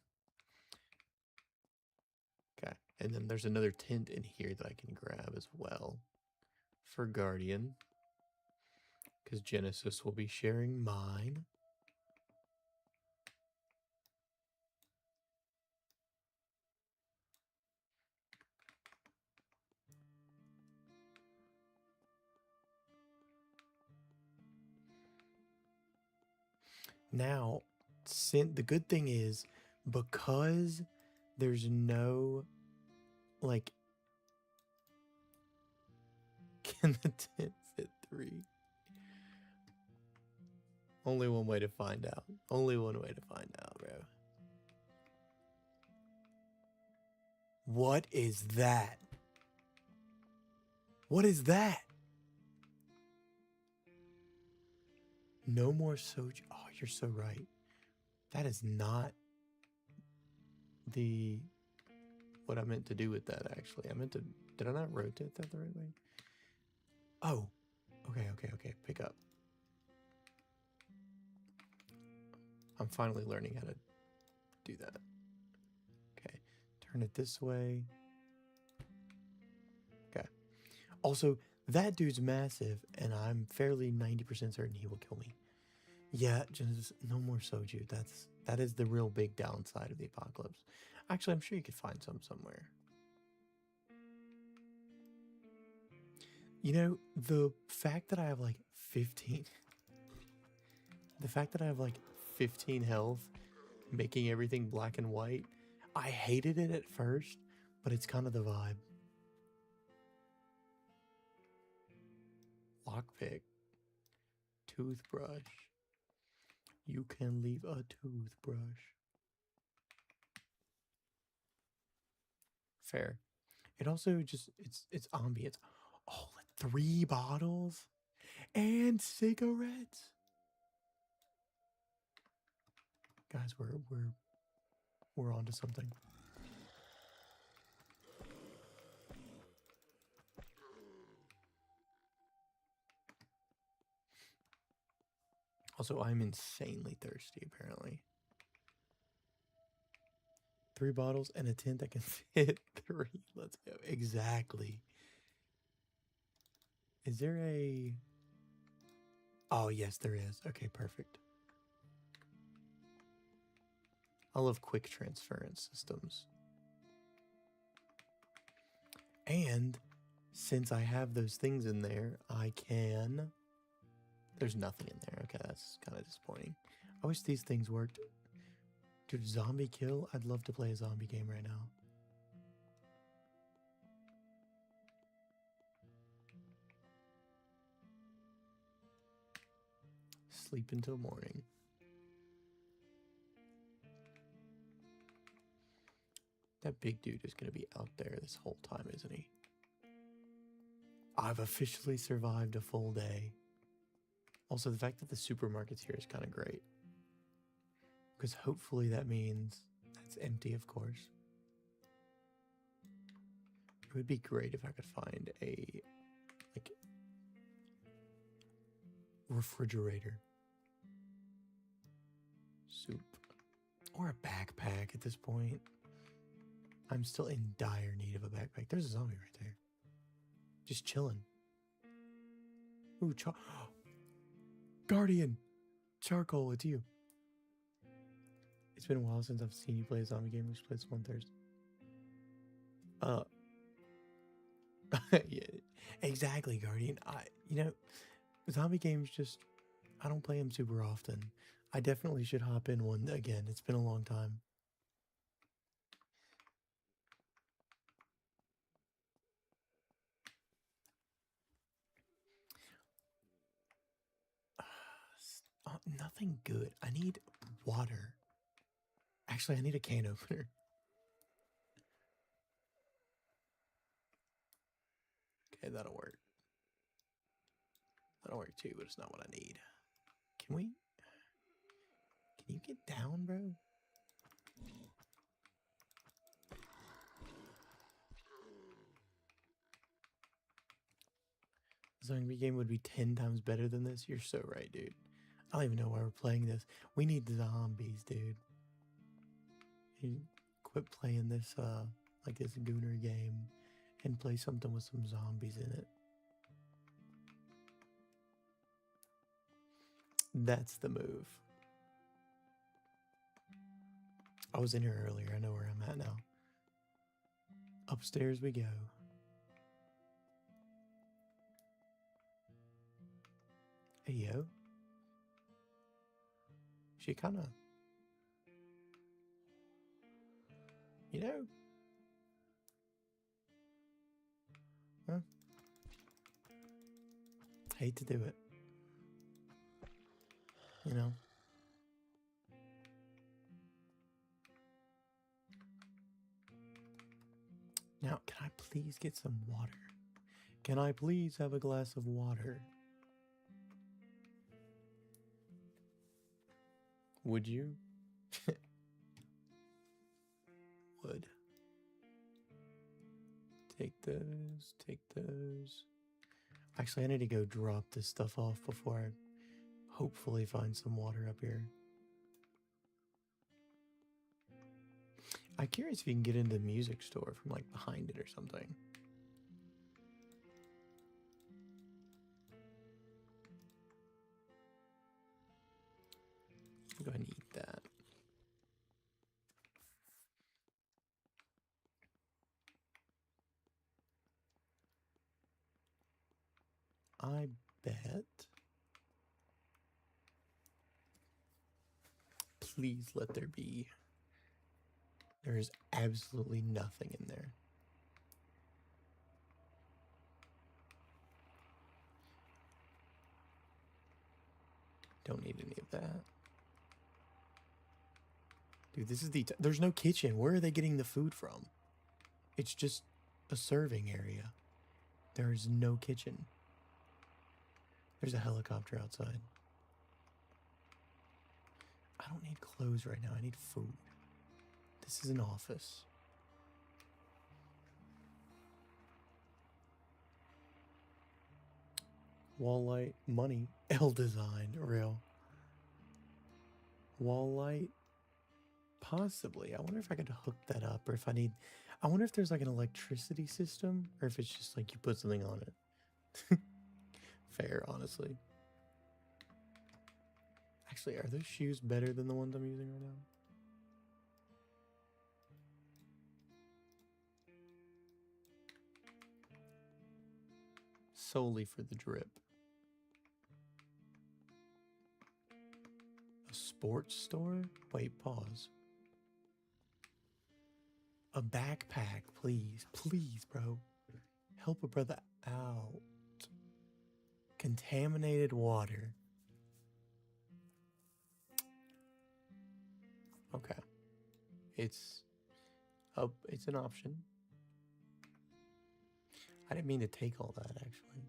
Okay, and then there's another tent in here that I can grab as well for Guardian. Because Genesis will be sharing mine. Now, the good thing is, because there's no, like, can the tent fit 3? Only one way to find out. Only one way to find out, bro. What is that? What is that? No more soju. Oh, you're so right. That is not what I meant to do with that, actually. Did I not rotate that the right way? Oh, okay. Pick up. I'm finally learning how to do that. Okay, turn it this way. Okay. Also, that dude's massive, and I'm fairly 90% certain he will kill me. Yeah, Genesis, no more soju. That is the real big downside of the apocalypse. Actually, I'm sure you could find some somewhere. You know, the fact that I have like 15 health, making everything black and white, I hated it at first, but it's kind of the vibe. Lockpick. Toothbrush. You can leave a toothbrush. Fair. It also just, it's ambience. Oh, 3 bottles and cigarettes. Guys, we're onto something. Also, I'm insanely thirsty, apparently. 3 bottles and a tent that can fit 3. Let's go. Exactly. Is there a... Oh, yes, there is. Okay, perfect. I love quick transference systems. And since I have those things in there, I can... There's nothing in there. Okay, that's kind of disappointing. I wish these things worked. Dude, zombie kill? I'd love to play a zombie game right now. Sleep until morning. That big dude is going to be out there this whole time, isn't he? I've officially survived a full day. Also, the fact that the supermarket's here is kind of great. Because hopefully that means that's empty, of course. It would be great if I could find a, like, refrigerator. Soup. Or a backpack at this point. I'm still in dire need of a backpack. There's a zombie right there. Just chilling. Ooh, Guardian! Charcoal, it's you. It's been a while since I've seen you play a zombie game. We should play this one Thursday. Yeah, exactly, Guardian. You know, zombie games just, I don't play them super often. I definitely should hop in one again. It's been a long time. Nothing good. I need water. Actually, I need a can opener. Okay, that'll work. That'll work too, but it's not what I need. Can you get down, bro? zombie game would be 10 times better than this. You're so right, dude. I don't even know why we're playing this. We need zombies, dude. You quit playing this, like this gooner game and play something with some zombies in it. That's the move. I was in here earlier. I know where I'm at now. Upstairs we go. Hey, yo. She kind of, you know, huh? Hate to do it. You know. Now, can I please get some water? Can I please have a glass of water? Would you? Would. Take those, take those. Actually, I need to go drop this stuff off before I hopefully find some water up here. I'm curious if you can get into the music store from like behind it or something. Go ahead and eat that. I bet. Please let there be. There is absolutely nothing in there. Don't need any of that. Dude, this is there's no kitchen. Where are they getting the food from? It's just a serving area. There is no kitchen. There's a helicopter outside. I don't need clothes right now. I need food. This is an office. Wall light, money, L design, real. Wall light, possibly. I wonder if I could hook that up, or if I need. I wonder if there's like an electricity system, or if it's just like you put something on it. Fair, honestly. Actually, are those shoes better than the ones I'm using right now? Solely for the drip. A sports store? Wait, pause. A backpack, please. Please, bro. Help a brother out. Contaminated water. Okay. It's an option. I didn't mean to take all that, actually.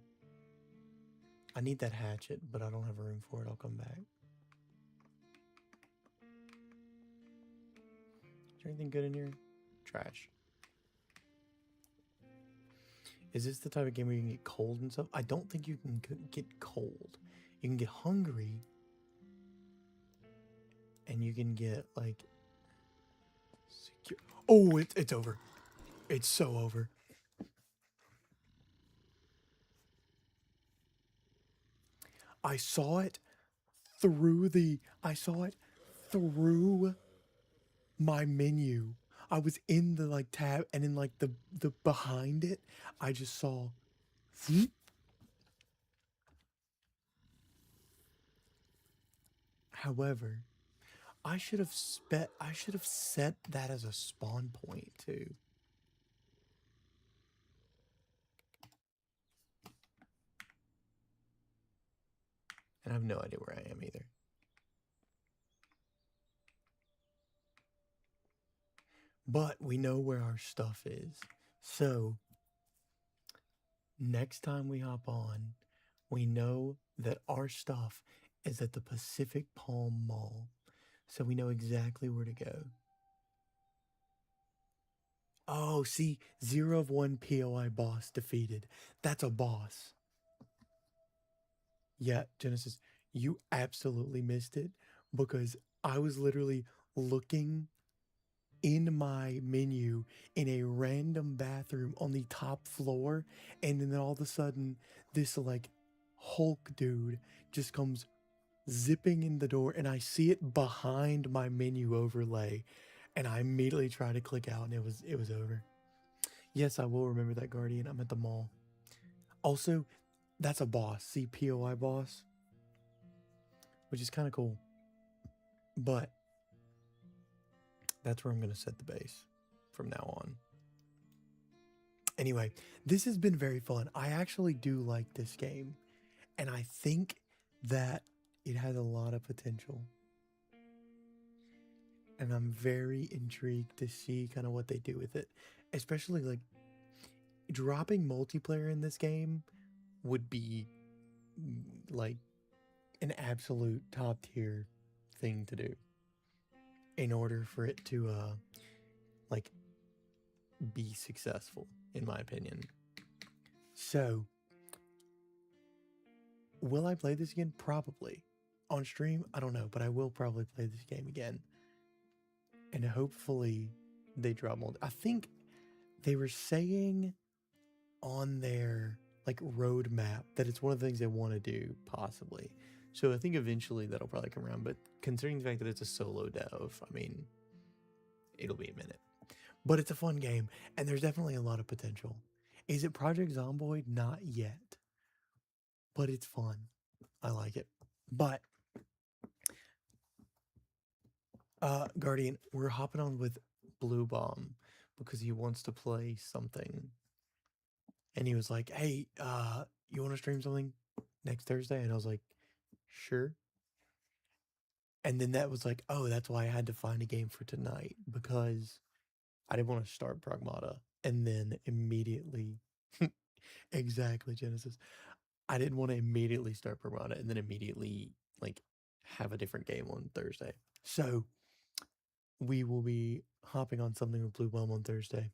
I need that hatchet, but I don't have room for it. I'll come back. Is there anything good in here? Trash. Is this the type of game where you can get cold and stuff? I don't think you can get cold. You can get hungry. And you can get, like... secure. Oh, it's over. It's so over. I saw it through my menu. I was in the like tab, and in like the behind it, I just saw. However, I should have set that as a spawn point too. And I have no idea where I am either. But we know where our stuff is. So next time we hop on, we know that our stuff is at the Pacific Palm Mall. So we know exactly where to go. Oh, see, 0 of 1 POI boss defeated. That's a boss. Yeah, Genesis, you absolutely missed it because I was literally looking in my menu in a random bathroom on the top floor, and then all of a sudden, this like Hulk dude just comes zipping in the door, and I see it behind my menu overlay, and I immediately try to click out, and it was over. Yes, I will remember that, Guardian. I'm at the mall. Also, that's a boss, CPOI boss, which is kind of cool. But that's where I'm going to set the base from now on. Anyway, this has been very fun. I actually do like this game, and I think that it has a lot of potential. And I'm very intrigued to see kind of what they do with it, especially like dropping multiplayer in this game would be like an absolute top tier thing to do in order for it to like be successful, in my opinion. So will I play this again? Probably. On stream, I don't know, but I will probably play this game again. And hopefully they drop more. I think they were saying on their like roadmap that it's one of the things they want to do, possibly. So I think eventually that'll probably come around. But considering the fact that it's a solo dev, I mean, it'll be a minute. But it's a fun game, and there's definitely a lot of potential. Is it Project Zomboid? Not yet. But it's fun. I like it. But Guardian, we're hopping on with Blue Bomb because he wants to play something. And he was like, "Hey, you want to stream something next Thursday?" And I was like, "Sure." And then that was like, "Oh, that's why I had to find a game for tonight because I didn't want to start Pragmata and then immediately exactly Genesis. I didn't want to immediately start Pragmata and then immediately like have a different game on Thursday. So we will be hopping on something with Blue Bomb on Thursday.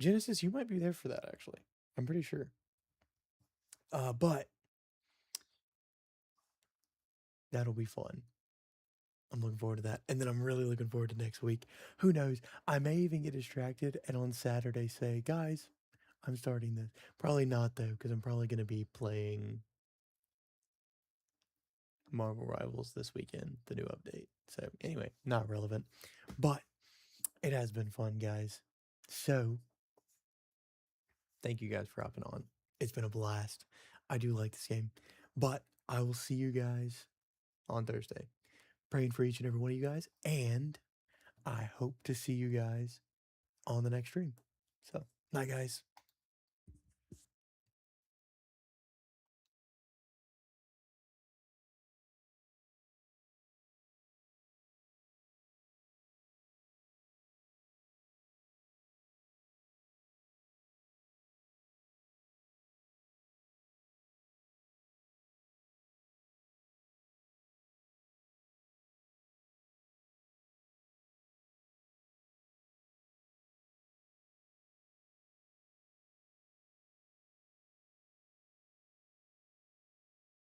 Genesis, you might be there for that actually. I'm pretty sure. But that'll be fun. I'm looking forward to that. And then I'm really looking forward to next week. Who knows? I may even get distracted and on Saturday say, guys, I'm starting this. Probably not though, because I'm probably going to be playing Marvel Rivals this weekend, the new update. So anyway, not relevant. But it has been fun, guys. So thank you guys for hopping on. It's been a blast. I do like this game. But I will see you guys on Thursday. Praying for each and every one of you guys. And I hope to see you guys on the next stream. So, night, guys.